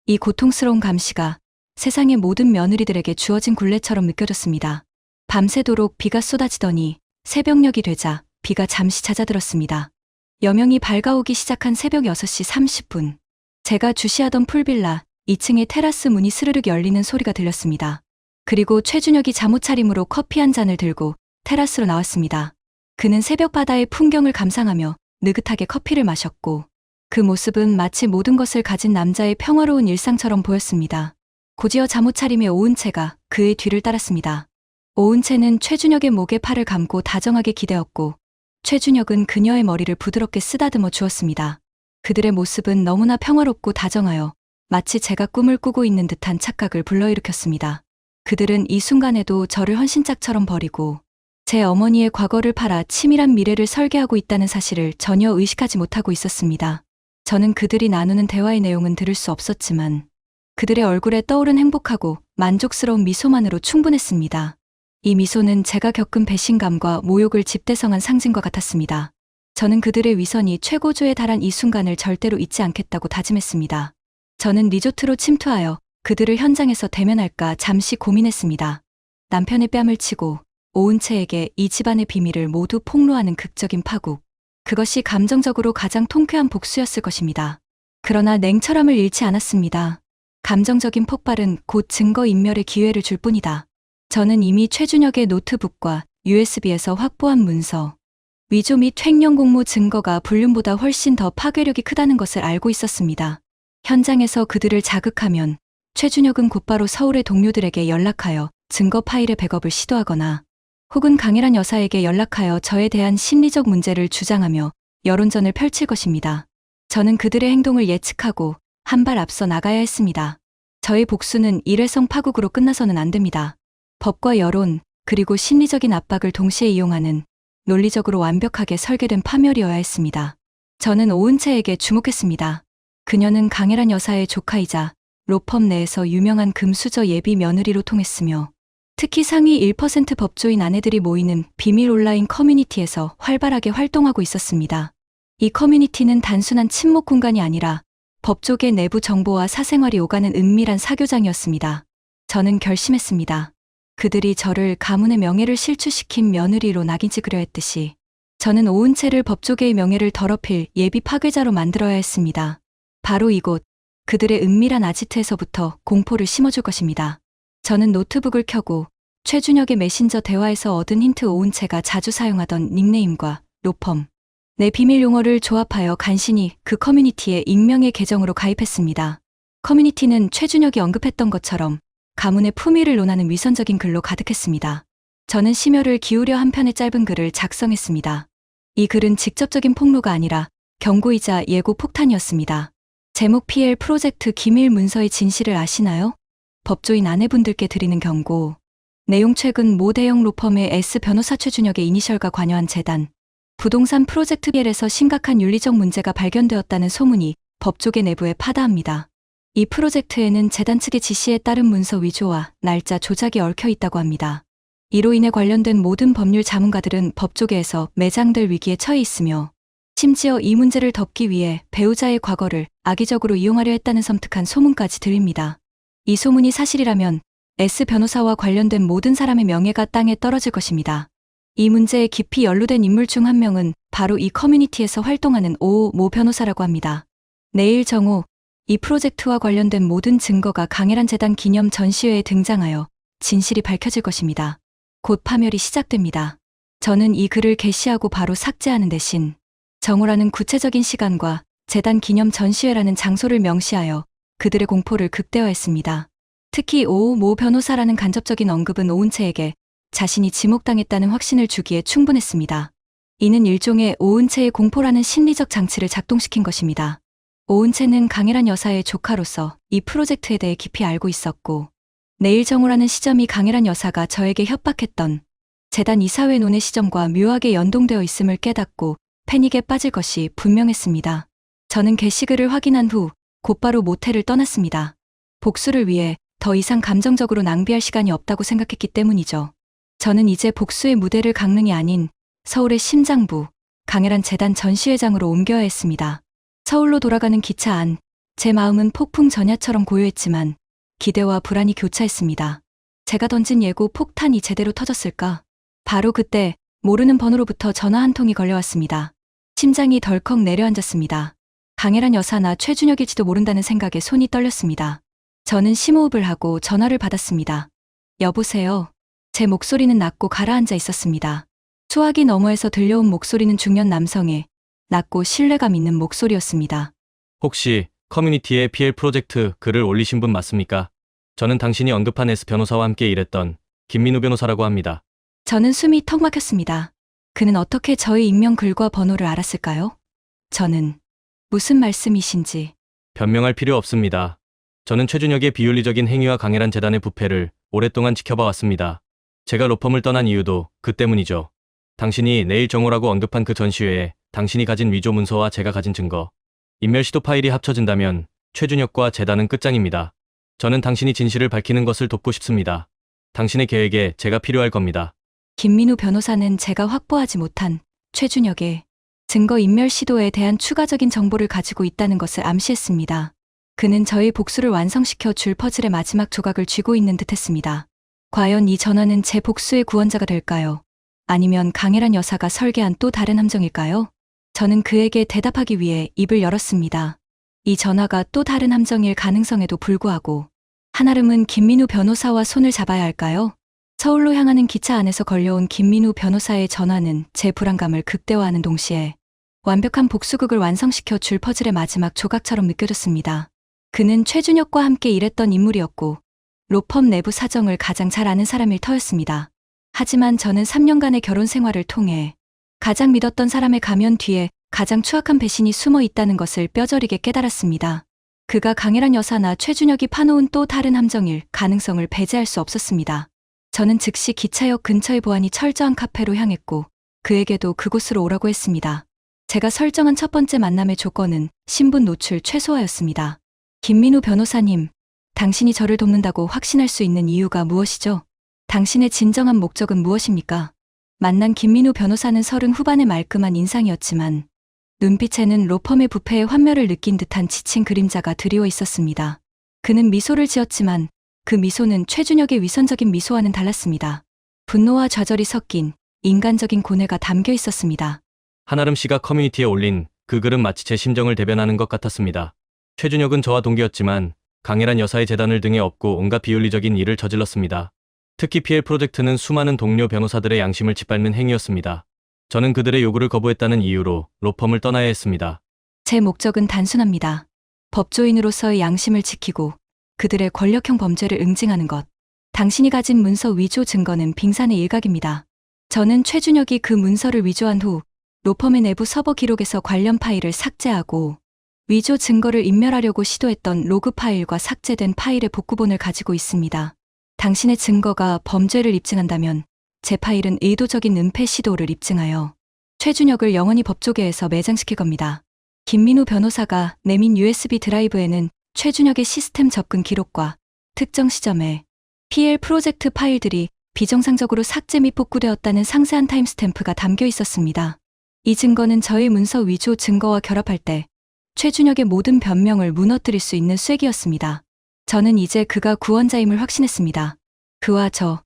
이 고통스러운 감시가 세상의 모든 며느리들에게 주어진 굴레처럼 느껴졌습니다. 밤새도록 비가 쏟아지더니 새벽녘이 되자 비가 잠시 잦아들었습니다. 여명이 밝아오기 시작한 새벽 6시 30분. 제가 주시하던 풀빌라 2층의 테라스 문이 스르륵 열리는 소리가 들렸습니다. 그리고 최준혁이 잠옷 차림으로 커피 한 잔을 들고 테라스로 나왔습니다. 그는 새벽 바다의 풍경을 감상하며 느긋하게 커피를 마셨고 그 모습은 마치 모든 것을 가진 남자의 평화로운 일상처럼 보였습니다. 곧이어 잠옷 차림의 오은채가 그의 뒤를 따랐습니다. 오은채는 최준혁의 목에 팔을 감고 다정하게 기대었고 최준혁은 그녀의 머리를 부드럽게 쓰다듬어 주었습니다. 그들의 모습은 너무나 평화롭고 다정하여 마치 제가 꿈을 꾸고 있는 듯한 착각을 불러일으켰습니다. 그들은 이 순간에도 저를 헌신짝처럼 버리고 제 어머니의 과거를 팔아 치밀한 미래를 설계하고 있다는 사실을 전혀 의식하지 못하고 있었습니다. 저는 그들이 나누는 대화의 내용은 들을 수 없었지만 그들의 얼굴에 떠오른 행복하고 만족스러운 미소만으로 충분했습니다. 이 미소는 제가 겪은 배신감과 모욕을 집대성한 상징과 같았습니다. 저는 그들의 위선이 최고조에 달한 이 순간을 절대로 잊지 않겠다고 다짐했습니다. 저는 리조트로 침투하여 그들을 현장에서 대면할까 잠시 고민했습니다. 남편의 뺨을 치고 오은채에게 이 집안의 비밀을 모두 폭로하는 극적인 파국. 그것이 감정적으로 가장 통쾌한 복수였을 것입니다. 그러나 냉철함을 잃지 않았습니다. 감정적인 폭발은 곧 증거인멸의 기회를 줄 뿐이다. 저는 이미 최준혁의 노트북과 USB에서 확보한 문서, 위조 및 횡령 공모 증거가 불륜보다 훨씬 더 파괴력이 크다는 것을 알고 있었습니다. 현장에서 그들을 자극하면 최준혁은 곧바로 서울의 동료들에게 연락하여 증거 파일의 백업을 시도하거나 혹은 강혜란 여사에게 연락하여 저에 대한 심리적 문제를 주장하며 여론전을 펼칠 것입니다. 저는 그들의 행동을 예측하고 한 발 앞서 나가야 했습니다. 저의 복수는 일회성 파국으로 끝나서는 안 됩니다. 법과 여론, 그리고 심리적인 압박을 동시에 이용하는 논리적으로 완벽하게 설계된 파멸이어야 했습니다. 저는 오은채에게 주목했습니다. 그녀는 강혜란 여사의 조카이자 로펌 내에서 유명한 금수저 예비 며느리로 통했으며 특히 상위 1% 법조인 아내들이 모이는 비밀 온라인 커뮤니티에서 활발하게 활동하고 있었습니다. 이 커뮤니티는 단순한 친목 공간이 아니라 법조계 내부 정보와 사생활이 오가는 은밀한 사교장이었습니다. 저는 결심했습니다. 그들이 저를 가문의 명예를 실추시킨 며느리로 낙인 찍으려 했듯이 저는 오은채를 법조계의 명예를 더럽힐 예비 파괴자로 만들어야 했습니다. 바로 이곳, 그들의 은밀한 아지트에서부터 공포를 심어줄 것입니다. 저는 노트북을 켜고 최준혁의 메신저 대화에서 얻은 힌트 오은채가 자주 사용하던 닉네임과 로펌, 내 비밀 용어를 조합하여 간신히 그 커뮤니티에 익명의 계정으로 가입했습니다. 커뮤니티는 최준혁이 언급했던 것처럼 가문의 품위를 논하는 위선적인 글로 가득했습니다. 저는 심혈을 기울여 한 편의 짧은 글을 작성했습니다. 이 글은 직접적인 폭로가 아니라 경고이자 예고 폭탄이었습니다. 제목 PL 프로젝트 기밀 문서의 진실을 아시나요? 법조인 아내분들께 드리는 경고. 내용 최근 모 대형 로펌의 S 변호사 최준혁의 이니셜과 관여한 재단, 부동산 프로젝트 PL에서 심각한 윤리적 문제가 발견되었다는 소문이 법조계 내부에 파다합니다. 이 프로젝트에는 재단 측의 지시에 따른 문서 위조와 날짜 조작이 얽혀 있다고 합니다. 이로 인해 관련된 모든 법률 자문가들은 법조계에서 매장될 위기에 처해 있으며 심지어 이 문제를 덮기 위해 배우자의 과거를 악의적으로 이용하려 했다는 섬뜩한 소문까지 들립니다. 이 소문이 사실이라면 S 변호사와 관련된 모든 사람의 명예가 땅에 떨어질 것입니다. 이 문제에 깊이 연루된 인물 중 한 명은 바로 이 커뮤니티에서 활동하는 모 변호사라고 합니다. 내일 정오, 이 프로젝트와 관련된 모든 증거가 강혜란 재단 기념 전시회에 등장하여 진실이 밝혀질 것입니다. 곧 파멸이 시작됩니다. 저는 이 글을 게시하고 바로 삭제하는 대신 정오라는 구체적인 시간과 재단 기념 전시회라는 장소를 명시하여 그들의 공포를 극대화했습니다. 특히 모 변호사라는 간접적인 언급은 오은채에게 자신이 지목당했다는 확신을 주기에 충분했습니다. 이는 일종의 오은채의 공포라는 심리적 장치를 작동시킨 것입니다. 오은채는 강혜란 여사의 조카로서 이 프로젝트에 대해 깊이 알고 있었고 내일 정오라는 시점이 강혜란 여사가 저에게 협박했던 재단 이사회 논의 시점과 묘하게 연동되어 있음을 깨닫고 패닉에 빠질 것이 분명했습니다. 저는 게시글을 확인한 후 곧바로 모텔을 떠났습니다. 복수를 위해 더 이상 감정적으로 낭비할 시간이 없다고 생각했기 때문이죠. 저는 이제 복수의 무대를 강릉이 아닌 서울의 심장부, 강혜란 재단 전시회장으로 옮겨야 했습니다. 서울로 돌아가는 기차 안, 제 마음은 폭풍 전야처럼 고요했지만 기대와 불안이 교차했습니다. 제가 던진 예고 폭탄이 제대로 터졌을까? 바로 그때 모르는 번호로부터 전화 한 통이 걸려왔습니다. 심장이 덜컥 내려앉았습니다. 강혜란 여사나 최준혁일지도 모른다는 생각에 손이 떨렸습니다. 저는 심호흡을 하고 전화를 받았습니다. 여보세요. 제 목소리는 낮고 가라앉아 있었습니다. 수화기 너머에서 들려온 목소리는 중년 남성의 낮고 신뢰감 있는 목소리였습니다. 혹시 커뮤니티에 PL 프로젝트 글을 올리신 분 맞습니까? 저는 당신이 언급한 S 변호사와 함께 일했던 김민우 변호사라고 합니다. 저는 숨이 턱 막혔습니다. 그는 어떻게 저의 익명 글과 번호를 알았을까요? 저는 무슨 말씀이신지. 변명할 필요 없습니다. 저는 최준혁의 비윤리적인 행위와 강혜란 재단의 부패를 오랫동안 지켜봐 왔습니다. 제가 로펌을 떠난 이유도 그 때문이죠. 당신이 내일 정오라고 언급한 그 전시회에 당신이 가진 위조 문서와 제가 가진 증거, 인멸시도 파일이 합쳐진다면 최준혁과 재단은 끝장입니다. 저는 당신이 진실을 밝히는 것을 돕고 싶습니다. 당신의 계획에 제가 필요할 겁니다. 김민우 변호사는 제가 확보하지 못한 최준혁의 증거 인멸 시도에 대한 추가적인 정보를 가지고 있다는 것을 암시했습니다. 그는 저의 복수를 완성시켜 줄 퍼즐의 마지막 조각을 쥐고 있는 듯했습니다. 과연 이 전화는 제 복수의 구원자가 될까요? 아니면 강혜란 여사가 설계한 또 다른 함정일까요? 저는 그에게 대답하기 위해 입을 열었습니다. 이 전화가 또 다른 함정일 가능성에도 불구하고 한아름은 김민우 변호사와 손을 잡아야 할까요? 서울로 향하는 기차 안에서 걸려온 김민우 변호사의 전화는 제 불안감을 극대화하는 동시에 완벽한 복수극을 완성시켜 줄 퍼즐의 마지막 조각처럼 느껴졌습니다. 그는 최준혁과 함께 일했던 인물이었고 로펌 내부 사정을 가장 잘 아는 사람일 터였습니다. 하지만 저는 3년간의 결혼 생활을 통해 가장 믿었던 사람의 가면 뒤에 가장 추악한 배신이 숨어 있다는 것을 뼈저리게 깨달았습니다. 그가 강혜란 여사나 최준혁이 파놓은 또 다른 함정일 가능성을 배제할 수 없었습니다. 저는 즉시 기차역 근처의 보안이 철저한 카페로 향했고 그에게도 그곳으로 오라고 했습니다. 제가 설정한 첫 번째 만남의 조건은 신분 노출 최소화였습니다. 김민우 변호사님, 당신이 저를 돕는다고 확신할 수 있는 이유가 무엇이죠? 당신의 진정한 목적은 무엇입니까? 만난 김민우 변호사는 30 후반의 말끔한 인상이었지만 눈빛에는 로펌의 부패의 환멸을 느낀 듯한 지친 그림자가 드리워 있었습니다. 그는 미소를 지었지만 그 미소는 최준혁의 위선적인 미소와는 달랐습니다. 분노와 좌절이 섞인 인간적인 고뇌가 담겨 있었습니다. 한아름 씨가 커뮤니티에 올린 그 글은 마치 제 심정을 대변하는 것 같았습니다. 최준혁은 저와 동기였지만 강혜란 여사의 재단을 등에 업고 온갖 비윤리적인 일을 저질렀습니다. 특히 PL 프로젝트는 수많은 동료 변호사들의 양심을 짓밟는 행위였습니다. 저는 그들의 요구를 거부했다는 이유로 로펌을 떠나야 했습니다. 제 목적은 단순합니다. 법조인으로서의 양심을 지키고 그들의 권력형 범죄를 응징하는 것. 당신이 가진 문서 위조 증거는 빙산의 일각입니다. 저는 최준혁이 그 문서를 위조한 후 로펌의 내부 서버 기록에서 관련 파일을 삭제하고 위조 증거를 인멸하려고 시도했던 로그 파일과 삭제된 파일의 복구본을 가지고 있습니다. 당신의 증거가 범죄를 입증한다면 제 파일은 의도적인 은폐 시도를 입증하여 최준혁을 영원히 법조계에서 매장시킬 겁니다. 김민우 변호사가 내민 USB 드라이브에는 최준혁의 시스템 접근 기록과 특정 시점에 PL 프로젝트 파일들이 비정상적으로 삭제 및 복구되었다는 상세한 타임스탬프가 담겨 있었습니다. 이 증거는 저의 문서 위조 증거와 결합할 때 최준혁의 모든 변명을 무너뜨릴 수 있는 쐐기였습니다. 저는 이제 그가 구원자임을 확신했습니다. 그와 저,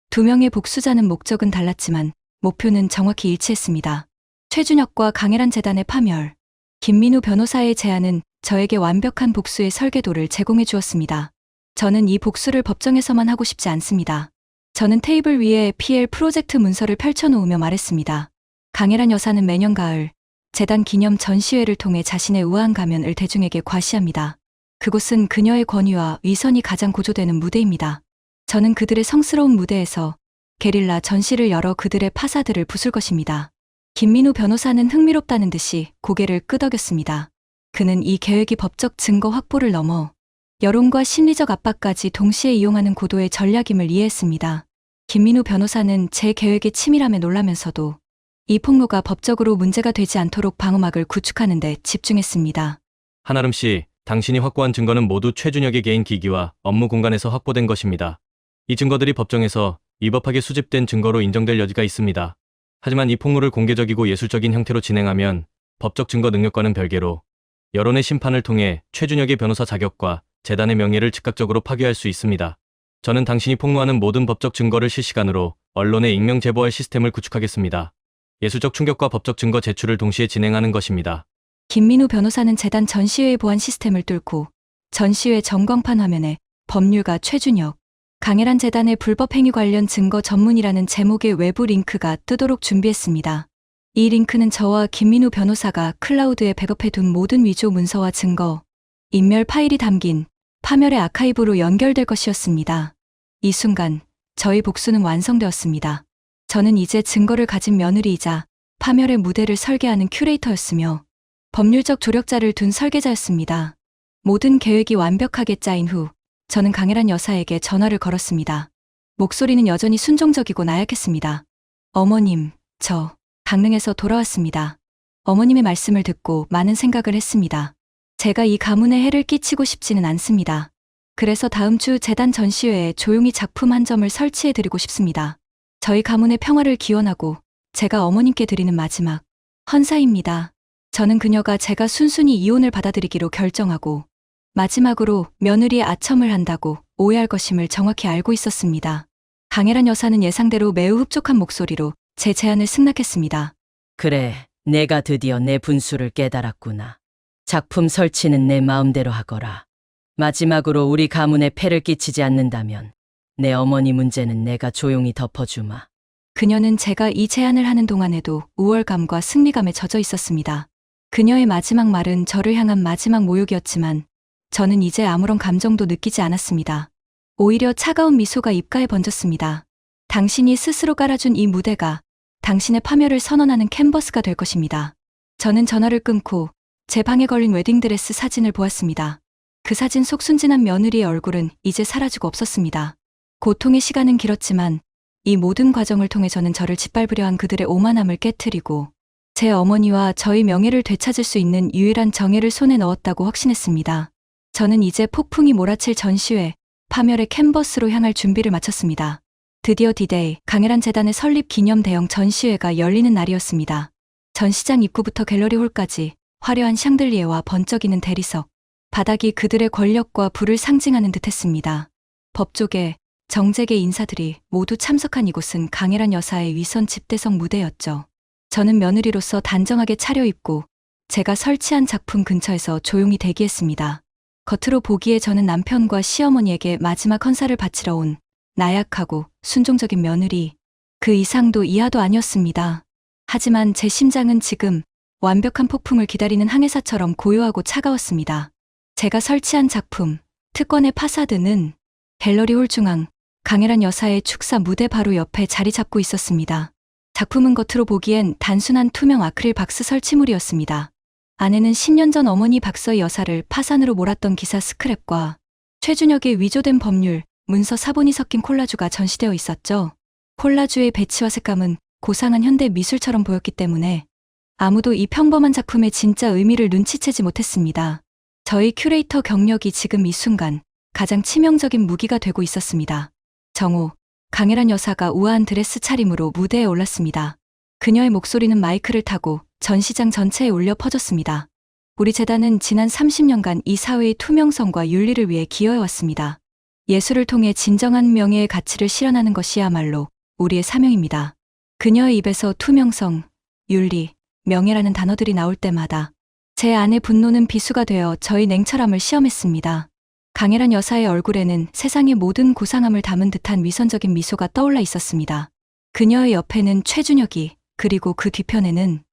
두 명의 복수자는 목적은 달랐지만 목표는 정확히 일치했습니다. 최준혁과 강혜란 재단의 파멸. 김민우 변호사의 제안은 저에게 완벽한 복수의 설계도를 제공해 주었습니다. 저는 이 복수를 법정에서만 하고 싶지 않습니다. 저는 테이블 위에 PL 프로젝트 문서를 펼쳐놓으며 말했습니다. 강혜란 여사는 매년 가을 재단 기념 전시회를 통해 자신의 우아한 가면을 대중에게 과시합니다. 그곳은 그녀의 권위와 위선이 가장 고조되는 무대입니다. 저는 그들의 성스러운 무대에서 게릴라 전시를 열어 그들의 파사들을 부술 것입니다. 김민우 변호사는 흥미롭다는 듯이 고개를 끄덕였습니다. 그는 이 계획이 법적 증거 확보를 넘어 여론과 심리적 압박까지 동시에 이용하는 고도의 전략임을 이해했습니다. 김민우 변호사는 제 계획의 치밀함에 놀라면서도 이 폭로가 법적으로 문제가 되지 않도록 방어막을 구축하는 데 집중했습니다. 한아름 씨, 당신이 확보한 증거는 모두 최준혁의 개인 기기와 업무 공간에서 확보된 것입니다. 이 증거들이 법정에서 위법하게 수집된 증거로 인정될 여지가 있습니다. 하지만 이 폭로를 공개적이고 예술적인 형태로 진행하면 법적 증거 능력과는 별개로 여론의 심판을 통해 최준혁의 변호사 자격과 재단의 명예를 즉각적으로 파괴할 수 있습니다. 저는 당신이 폭로하는 모든 법적 증거를 실시간으로 언론에 익명 제보할 시스템을 구축하겠습니다. 예술적 충격과 법적 증거 제출을 동시에 진행하는 것입니다. 김민우 변호사는 재단 전시회의 보안 시스템을 뚫고 전시회 전광판 화면에 법률가 최준혁, 강혜란 재단의 불법 행위 관련 증거 전문이라는 제목의 외부 링크가 뜨도록 준비했습니다. 이 링크는 저와 김민우 변호사가 클라우드에 백업해둔 모든 위조 문서와 증거, 인멸 파일이 담긴 파멸의 아카이브로 연결될 것이었습니다. 이 순간 저희 복수는 완성되었습니다. 저는 이제 증거를 가진 며느리이자 파멸의 무대를 설계하는 큐레이터였으며 법률적 조력자를 둔 설계자였습니다. 모든 계획이 완벽하게 짜인 후 저는 강혜란 여사에게 전화를 걸었습니다. 목소리는 여전히 순종적이고 나약했습니다. 어머님, 저 강릉에서 돌아왔습니다. 어머님의 말씀을 듣고 많은 생각을 했습니다. 제가 이 가문에 해를 끼치고 싶지는 않습니다. 그래서 다음 주 재단 전시회에 조용히 작품 한 점을 설치해드리고 싶습니다. 저희 가문의 평화를 기원하고 제가 어머님께 드리는 마지막 헌사입니다. 저는 그녀가 제가 순순히 이혼을 받아들이기로 결정하고 마지막으로 며느리의 아첨을 한다고 오해할 것임을 정확히 알고 있었습니다. 강혜란 여사는 예상대로 매우 흡족한 목소리로 제 제안을 승낙했습니다. 그래, 내가 드디어 내 분수를 깨달았구나. 작품 설치는 내 마음대로 하거라. 마지막으로 우리 가문에 폐를 끼치지 않는다면 내 어머니 문제는 내가 조용히 덮어주마. 그녀는 제가 이 제안을 하는 동안에도 우월감과 승리감에 젖어 있었습니다. 그녀의 마지막 말은 저를 향한 마지막 모욕이었지만 저는 이제 아무런 감정도 느끼지 않았습니다. 오히려 차가운 미소가 입가에 번졌습니다. 당신이 스스로 깔아준 이 무대가 당신의 파멸을 선언하는 캔버스가 될 것입니다. 저는 전화를 끊고 제 방에 걸린 웨딩드레스 사진을 보았습니다. 그 사진 속 순진한 며느리의 얼굴은 이제 사라지고 없었습니다. 고통의 시간은 길었지만 이 모든 과정을 통해 저는 저를 짓밟으려 한 그들의 오만함을 깨트리고 제 어머니와 저희 명예를 되찾을 수 있는 유일한 정예를 손에 넣었다고 확신했습니다. 저는 이제 폭풍이 몰아칠 전시회, 파멸의 캔버스로 향할 준비를 마쳤습니다. 드디어 디데이, 강혜란 재단의 설립 기념 대형 전시회가 열리는 날이었습니다. 전시장 입구부터 갤러리 홀까지 화려한 샹들리에와 번쩍이는 대리석, 바닥이 그들의 권력과 부를 상징하는 듯했습니다. 법조계, 정재계 인사들이 모두 참석한 이곳은 강혜란 여사의 위선 집대성 무대였죠. 저는 며느리로서 단정하게 차려입고 제가 설치한 작품 근처에서 조용히 대기했습니다. 겉으로 보기에 저는 남편과 시어머니에게 마지막 헌사를 바치러 온 나약하고 순종적인 며느리, 그 이상도 이하도 아니었습니다. 하지만 제 심장은 지금 완벽한 폭풍을 기다리는 항해사처럼 고요하고 차가웠습니다. 제가 설치한 작품, 특권의 파사드는 갤러리 홀 중앙, 강혜란 여사의 축사 무대 바로 옆에 자리 잡고 있었습니다. 작품은 겉으로 보기엔 단순한 투명 아크릴 박스 설치물이었습니다. 안에는 10년 전 어머니 박서희 여사를 파산으로 몰았던 기사 스크랩과 최준혁의 위조된 법률, 문서 사본이 섞인 콜라주가 전시되어 있었죠. 콜라주의 배치와 색감은 고상한 현대 미술처럼 보였기 때문에 아무도 이 평범한 작품의 진짜 의미를 눈치채지 못했습니다. 저희 큐레이터 경력이 지금 이 순간 가장 치명적인 무기가 되고 있었습니다. 정오, 강혜란 여사가 우아한 드레스 차림으로 무대에 올랐습니다. 그녀의 목소리는 마이크를 타고 전시장 전체에 울려 퍼졌습니다. 우리 재단은 지난 30년간 이 사회의 투명성과 윤리를 위해 기여해왔습니다. 예술을 통해 진정한 명예의 가치를 실현하는 것이야말로 우리의 사명입니다. 그녀의 입에서 투명성, 윤리, 명예라는 단어들이 나올 때마다 제 안의 분노는 비수가 되어 저희 냉철함을 시험했습니다. 강혜란 여사의 얼굴에는 세상의 모든 고상함을 담은 듯한 위선적인 미소가 떠올라 있었습니다. 그녀의 옆에는 최준혁이, 그리고 그 뒤편에는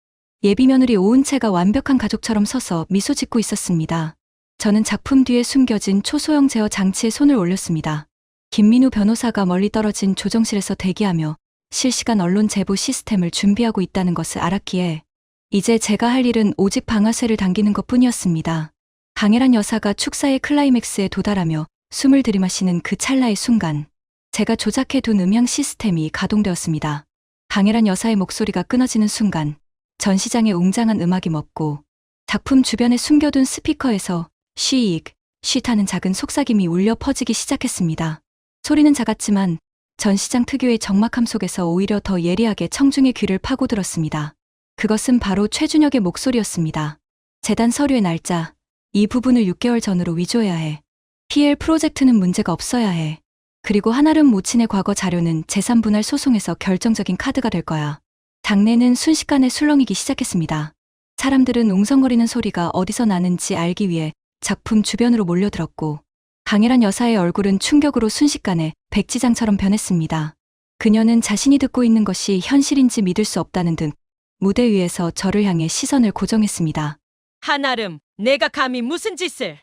예비며느리 오은채가 완벽한 가족처럼 서서 미소 짓고 있었습니다. 저는 작품 뒤에 숨겨진 초소형 제어 장치에 손을 올렸습니다. 김민우 변호사가 멀리 떨어진 조정실에서 대기하며 실시간 언론 제보 시스템을 준비하고 있다는 것을 알았기에 이제 제가 할 일은 오직 방아쇠를 당기는 것뿐이었습니다. 강혜란 여사가 축사의 클라이맥스에 도달하며 숨을 들이마시는 그 찰나의 순간 제가 조작해둔 음향 시스템이 가동되었습니다. 강혜란 여사의 목소리가 끊어지는 순간 전시장에 웅장한 음악이 멎고 작품 주변에 숨겨둔 스피커에서 쉬익, 쉿하는 작은 속삭임이 울려 퍼지기 시작했습니다. 소리는 작았지만 전시장 특유의 적막함 속에서 오히려 더 예리하게 청중의 귀를 파고들었습니다. 그것은 바로 최준혁의 목소리였습니다. 재단 서류의 날짜, 이 부분을 6개월 전으로 위조해야 해. PL 프로젝트는 문제가 없어야 해. 그리고 한아름 모친의 과거 자료는 재산 분할 소송에서 결정적인 카드가 될 거야. 장내는 순식간에 술렁이기 시작했습니다. 사람들은 웅성거리는 소리가 어디서 나는지 알기 위해 작품 주변으로 몰려들었고, 강혜란 여사의 얼굴은 충격으로 순식간에 백지장처럼 변했습니다. 그녀는 자신이 듣고 있는 것이 현실인지 믿을 수 없다는 등 무대 위에서 저를 향해 시선을 고정했습니다. 한아름, 내가 감히 무슨 짓을?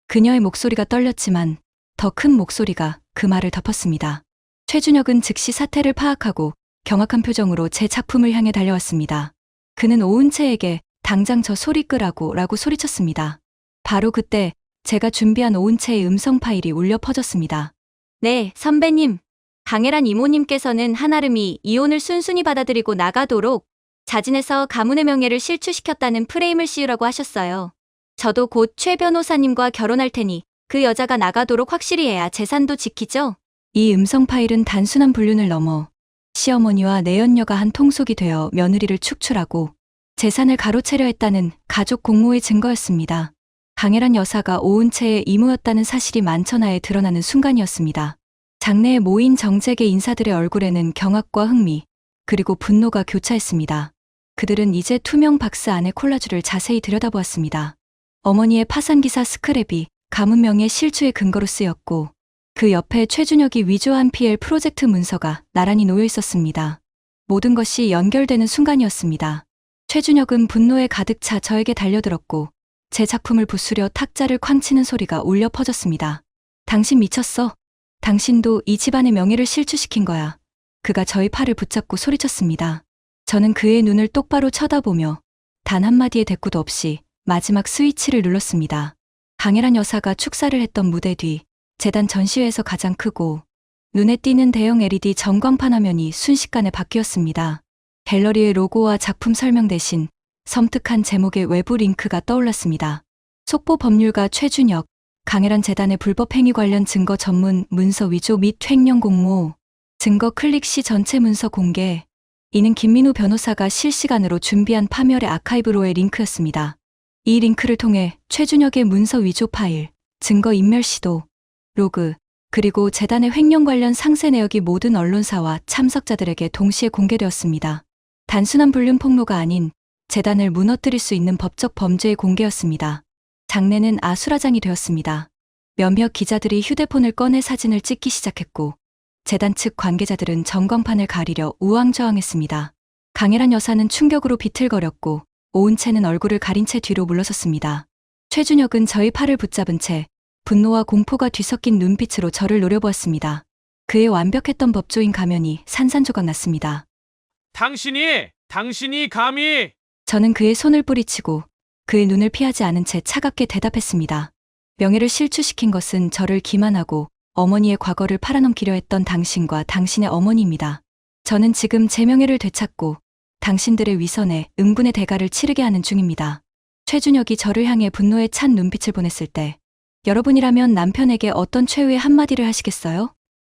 그녀의 목소리가 떨렸지만 더 큰 목소리가 그 말을 덮었습니다. 최준혁은 즉시 사태를 파악하고 경악한 표정으로 제 작품을 향해 달려왔습니다. 그는 오은채에게 당장 저 소리 끄라고 라고 소리쳤습니다. 바로 그때 제가 준비한 오은채의 음성 파일이 울려 퍼졌습니다. 네, 선배님. 강혜란 이모님께서는 한아름이 이혼을 순순히 받아들이고 나가도록 자진해서 가문의 명예를 실추시켰다는 프레임을 씌우라고 하셨어요. 저도 곧 최 변호사님과 결혼할 테니 그 여자가 나가도록 확실히 해야 재산도 지키죠? 이 음성 파일은 단순한 불륜을 넘어 시어머니와 내연녀가 한 통속이 되어 며느리를 축출하고 재산을 가로채려 했다는 가족 공모의 증거였습니다. 강혜란 여사가 오은채의 이모였다는 사실이 만천하에 드러나는 순간이었습니다. 장내에 모인 정재계 인사들의 얼굴에는 경악과 흥미, 그리고 분노가 교차했습니다. 그들은 이제 투명 박스 안의 콜라주를 자세히 들여다보았습니다. 어머니의 파산기사 스크랩이 가문 명예 실추의 근거로 쓰였고, 그 옆에 최준혁이 위조한 PL 프로젝트 문서가 나란히 놓여 있었습니다. 모든 것이 연결되는 순간이었습니다. 최준혁은 분노에 가득 차 저에게 달려들었고, 제 작품을 부수려 탁자를 쾅 치는 소리가 울려 퍼졌습니다. 당신 미쳤어. 당신도 이 집안의 명예를 실추시킨 거야. 그가 저희 팔을 붙잡고 소리쳤습니다. 저는 그의 눈을 똑바로 쳐다보며 단 한마디의 대꾸도 없이 마지막 스위치를 눌렀습니다. 강혜란 여사가 축사를 했던 무대 뒤 재단 전시회에서 가장 크고 눈에 띄는 대형 LED 전광판 화면이 순식간에 바뀌었습니다. 갤러리의 로고와 작품 설명 대신 섬뜩한 제목의 외부 링크가 떠올랐습니다. 속보 법률가 최준혁, 강혜란 재단의 불법 행위 관련 증거 전문 문서 위조 및 횡령 공모, 증거 클릭 시 전체 문서 공개. 이는 김민우 변호사가 실시간으로 준비한 파멸의 아카이브로의 링크였습니다. 이 링크를 통해 최준혁의 문서 위조 파일, 증거 인멸 시도, 로그, 그리고 재단의 횡령 관련 상세 내역이 모든 언론사와 참석자들에게 동시에 공개되었습니다. 단순한 불륜 폭로가 아닌 재단을 무너뜨릴 수 있는 법적 범죄의 공개였습니다. 장내는 아수라장이 되었습니다. 몇몇 기자들이 휴대폰을 꺼내 사진을 찍기 시작했고, 재단 측 관계자들은 전광판을 가리려 우왕좌왕했습니다. 강혜란 여사는 충격으로 비틀거렸고, 오은채는 얼굴을 가린 채 뒤로 물러섰습니다. 최준혁은 저희 팔을 붙잡은 채 분노와 공포가 뒤섞인 눈빛으로 저를 노려보았습니다. 그의 완벽했던 법조인 가면이 산산조각 났습니다. 당신이 감히! 저는 그의 손을 뿌리치고 그의 눈을 피하지 않은 채 차갑게 대답했습니다. 명예를 실추시킨 것은 저를 기만하고 어머니의 과거를 팔아넘기려 했던 당신과 당신의 어머니입니다. 저는 지금 제 명예를 되찾고 당신들의 위선에 응분의 대가를 치르게 하는 중입니다. 최준혁이 저를 향해 분노에 찬 눈빛을 보냈을 때 여러분이라면 남편에게 어떤 최후의 한마디를 하시겠어요?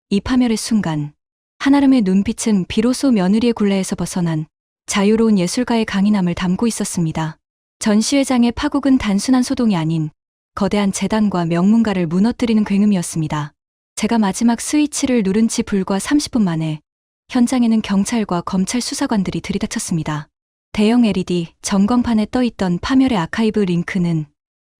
이 파멸의 순간 한아름의 눈빛은 비로소 며느리의 굴레에서 벗어난 자유로운 예술가의 강인함을 담고 있었습니다. 전시회장의 파국은 단순한 소동이 아닌 거대한 재단과 명문가를 무너뜨리는 굉음이었습니다. 제가 마지막 스위치를 누른 지 불과 30분 만에 현장에는 경찰과 검찰 수사관들이 들이닥쳤습니다. 대형 LED 전광판에 떠있던 파멸의 아카이브 링크는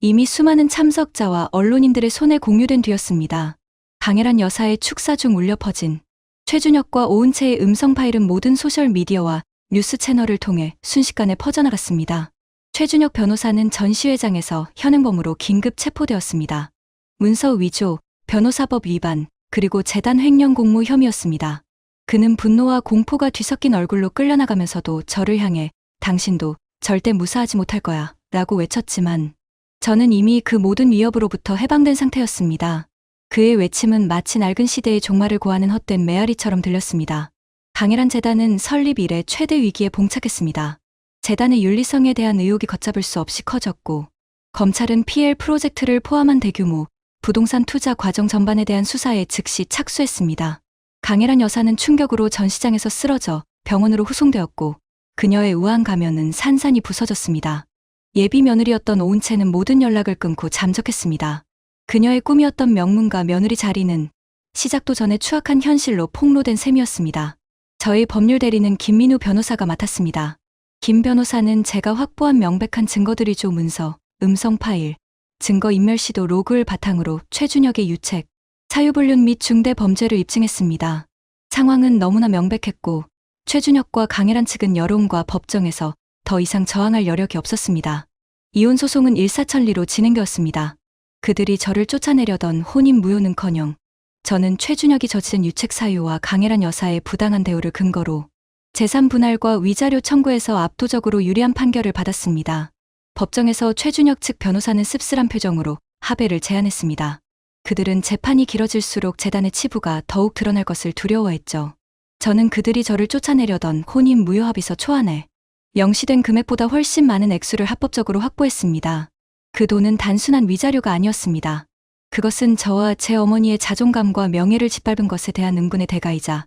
이미 수많은 참석자와 언론인들의 손에 공유된 뒤였습니다. 강혜란 여사의 축사 중 울려 퍼진 최준혁과 오은채의 음성 파일은 모든 소셜미디어와 뉴스 채널을 통해 순식간에 퍼져나갔습니다. 최준혁 변호사는 전시회장에서 현행범으로 긴급 체포되었습니다. 문서 위조, 변호사법 위반, 그리고 재단 횡령 공모 혐의였습니다. 그는 분노와 공포가 뒤섞인 얼굴로 끌려나가면서도 저를 향해 당신도 절대 무사하지 못할 거야 라고 외쳤지만 저는 이미 그 모든 위협으로부터 해방된 상태였습니다. 그의 외침은 마치 낡은 시대의 종말을 고하는 헛된 메아리처럼 들렸습니다. 강혜란 재단은 설립 이래 최대 위기에 봉착했습니다. 재단의 윤리성에 대한 의혹이 걷잡을 수 없이 커졌고 검찰은 PL 프로젝트를 포함한 대규모 부동산 투자 과정 전반에 대한 수사에 즉시 착수했습니다. 강혜란 여사는 충격으로 전시장에서 쓰러져 병원으로 후송되었고 그녀의 우아한 가면은 산산이 부서졌습니다. 예비 며느리였던 오은채는 모든 연락을 끊고 잠적했습니다. 그녀의 꿈이었던 명문가 며느리 자리는 시작도 전에 추악한 현실로 폭로된 셈이었습니다. 저희 법률 대리는 김민우 변호사가 맡았습니다. 김 변호사는 제가 확보한 명백한 증거들이죠. 문서, 음성 파일, 증거인멸시도 로그를 바탕으로 최준혁의 유책, 사유불륜 및 중대 범죄를 입증했습니다. 상황은 너무나 명백했고 최준혁과 강혜란 측은 여론과 법정에서 더 이상 저항할 여력이 없었습니다. 이혼 소송은 일사천리로 진행되었습니다. 그들이 저를 쫓아내려던 혼인 무효는커녕 저는 최준혁이 저지른 유책 사유와 강혜란 여사의 부당한 대우를 근거로 재산 분할과 위자료 청구에서 압도적으로 유리한 판결을 받았습니다. 법정에서 최준혁 측 변호사는 씁쓸한 표정으로 합의를 제안했습니다. 그들은 재판이 길어질수록 재단의 치부가 더욱 드러날 것을 두려워했죠. 저는 그들이 저를 쫓아내려던 혼인 무효 합의서 초안에 명시된 금액보다 훨씬 많은 액수를 합법적으로 확보했습니다. 그 돈은 단순한 위자료가 아니었습니다. 그것은 저와 제 어머니의 자존감과 명예를 짓밟은 것에 대한 응분의 대가이자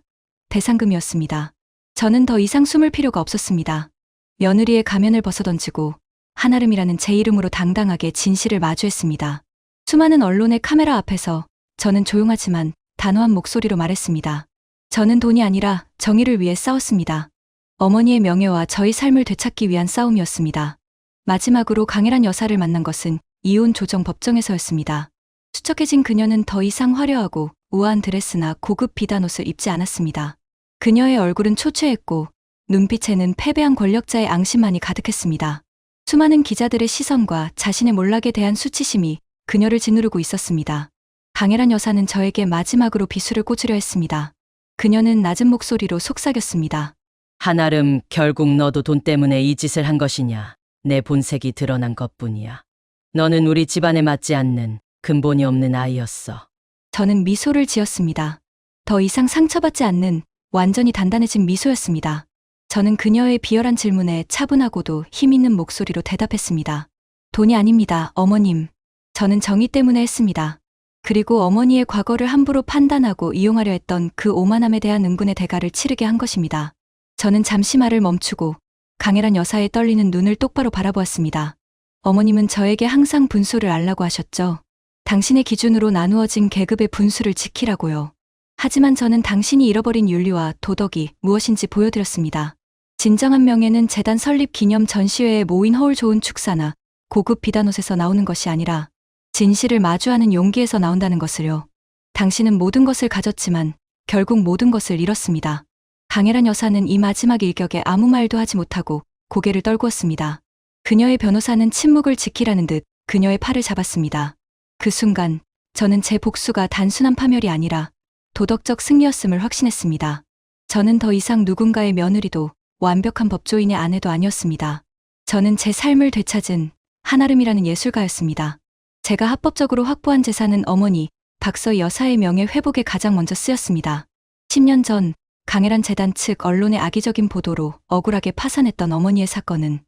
배상금이었습니다. 저는 더 이상 숨을 필요가 없었습니다. 며느리의 가면을 벗어던지고 한아름이라는 제 이름으로 당당하게 진실을 마주했습니다. 수많은 언론의 카메라 앞에서 저는 조용하지만 단호한 목소리로 말했습니다. 저는 돈이 아니라 정의를 위해 싸웠습니다. 어머니의 명예와 저희 삶을 되찾기 위한 싸움이었습니다. 마지막으로 강혜란 여사를 만난 것은 이혼 조정 법정에서였습니다. 수척해진 그녀는 더 이상 화려하고 우아한 드레스나 고급 비단옷을 입지 않았습니다. 그녀의 얼굴은 초췌했고 눈빛에는 패배한 권력자의 앙심만이 가득했습니다. 수많은 기자들의 시선과 자신의 몰락에 대한 수치심이 그녀를 짓누르고 있었습니다. 강혜란 여사는 저에게 마지막으로 비수를 꽂으려 했습니다. 그녀는 낮은 목소리로 속삭였습니다. 한아름, 결국 너도 돈 때문에 이 짓을 한 것이냐? 내 본색이 드러난 것뿐이야. 너는 우리 집안에 맞지 않는 근본이 없는 아이였어. 저는 미소를 지었습니다. 더 이상 상처받지 않는 완전히 단단해진 미소였습니다. 저는 그녀의 비열한 질문에 차분하고도 힘있는 목소리로 대답했습니다. 돈이 아닙니다, 어머님. 저는 정의 때문에 했습니다. 그리고 어머니의 과거를 함부로 판단하고 이용하려 했던 그 오만함에 대한 응분의 대가를 치르게 한 것입니다. 저는 잠시 말을 멈추고 강혜란 여사의 떨리는 눈을 똑바로 바라보았습니다. 어머님은 저에게 항상 분수를 알라고 하셨죠. 당신의 기준으로 나누어진 계급의 분수를 지키라고요. 하지만 저는 당신이 잃어버린 윤리와 도덕이 무엇인지 보여드렸습니다. 진정한 명예는 재단 설립 기념 전시회에 모인 허울 좋은 축사나 고급 비단옷에서 나오는 것이 아니라 진실을 마주하는 용기에서 나온다는 것을요. 당신은 모든 것을 가졌지만 결국 모든 것을 잃었습니다. 강혜란 여사는 이 마지막 일격에 아무 말도 하지 못하고 고개를 떨구었습니다. 그녀의 변호사는 침묵을 지키라는 듯 그녀의 팔을 잡았습니다. 그 순간 저는 제 복수가 단순한 파멸이 아니라 도덕적 승리였음을 확신했습니다. 저는 더 이상 누군가의 며느리도 완벽한 법조인의 아내도 아니었습니다. 저는 제 삶을 되찾은 한아름이라는 예술가였습니다. 제가 합법적으로 확보한 재산은 어머니 박서희 여사의 명예 회복에 가장 먼저 쓰였습니다. 10년 전 강혜란 재단 측 언론의 악의적인 보도로 억울하게 파산했던 어머니의 사건은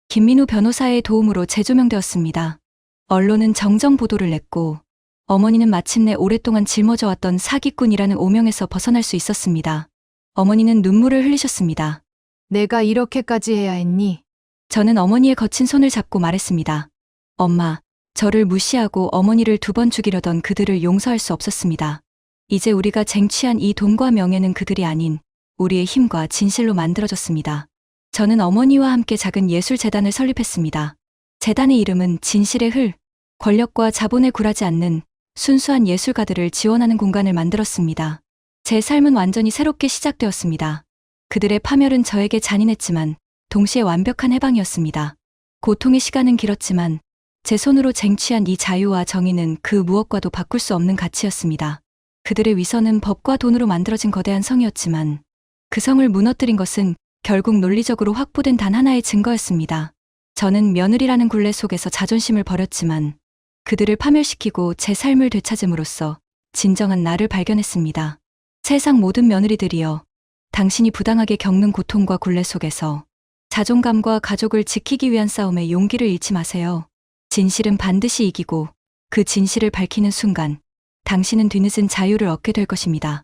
김민우 변호사의 도움으로 재조명되었습니다. 언론은 정정 보도를 냈고 어머니는 마침내 오랫동안 짊어져왔던 사기꾼이라는 오명에서 벗어날 수 있었습니다. 어머니는 눈물을 흘리셨습니다. 내가 이렇게까지 해야 했니? 저는 어머니의 거친 손을 잡고 말했습니다. 엄마, 저를 무시하고 어머니를 2번 죽이려던 그들을 용서할 수 없었습니다. 이제 우리가 쟁취한 이 돈과 명예는 그들이 아닌 우리의 힘과 진실로 만들어졌습니다. 저는 어머니와 함께 작은 예술재단을 설립했습니다. 재단의 이름은 진실의 흘, 권력과 자본에 굴하지 않는 순수한 예술가들을 지원하는 공간을 만들었습니다. 제 삶은 완전히 새롭게 시작되었습니다. 그들의 파멸은 저에게 잔인했지만 동시에 완벽한 해방이었습니다. 고통의 시간은 길었지만 제 손으로 쟁취한 이 자유와 정의는 그 무엇과도 바꿀 수 없는 가치였습니다. 그들의 위선은 법과 돈으로 만들어진 거대한 성이었지만 그 성을 무너뜨린 것은 결국 논리적으로 확보된 단 하나의 증거였습니다. 저는 며느리라는 굴레 속에서 자존심을 버렸지만 그들을 파멸시키고 제 삶을 되찾음으로써 진정한 나를 발견했습니다. 세상 모든 며느리들이여, 당신이 부당하게 겪는 고통과 굴레 속에서 자존감과 가족을 지키기 위한 싸움에 용기를 잃지 마세요. 진실은 반드시 이기고 그 진실을 밝히는 순간 당신은 뒤늦은 자유를 얻게 될 것입니다.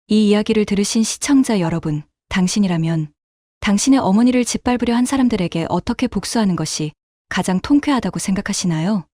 이 이야기를 들으신 시청자 여러분, 당신이라면 당신의 어머니를 짓밟으려 한 사람들에게 어떻게 복수하는 것이 가장 통쾌하다고 생각하시나요?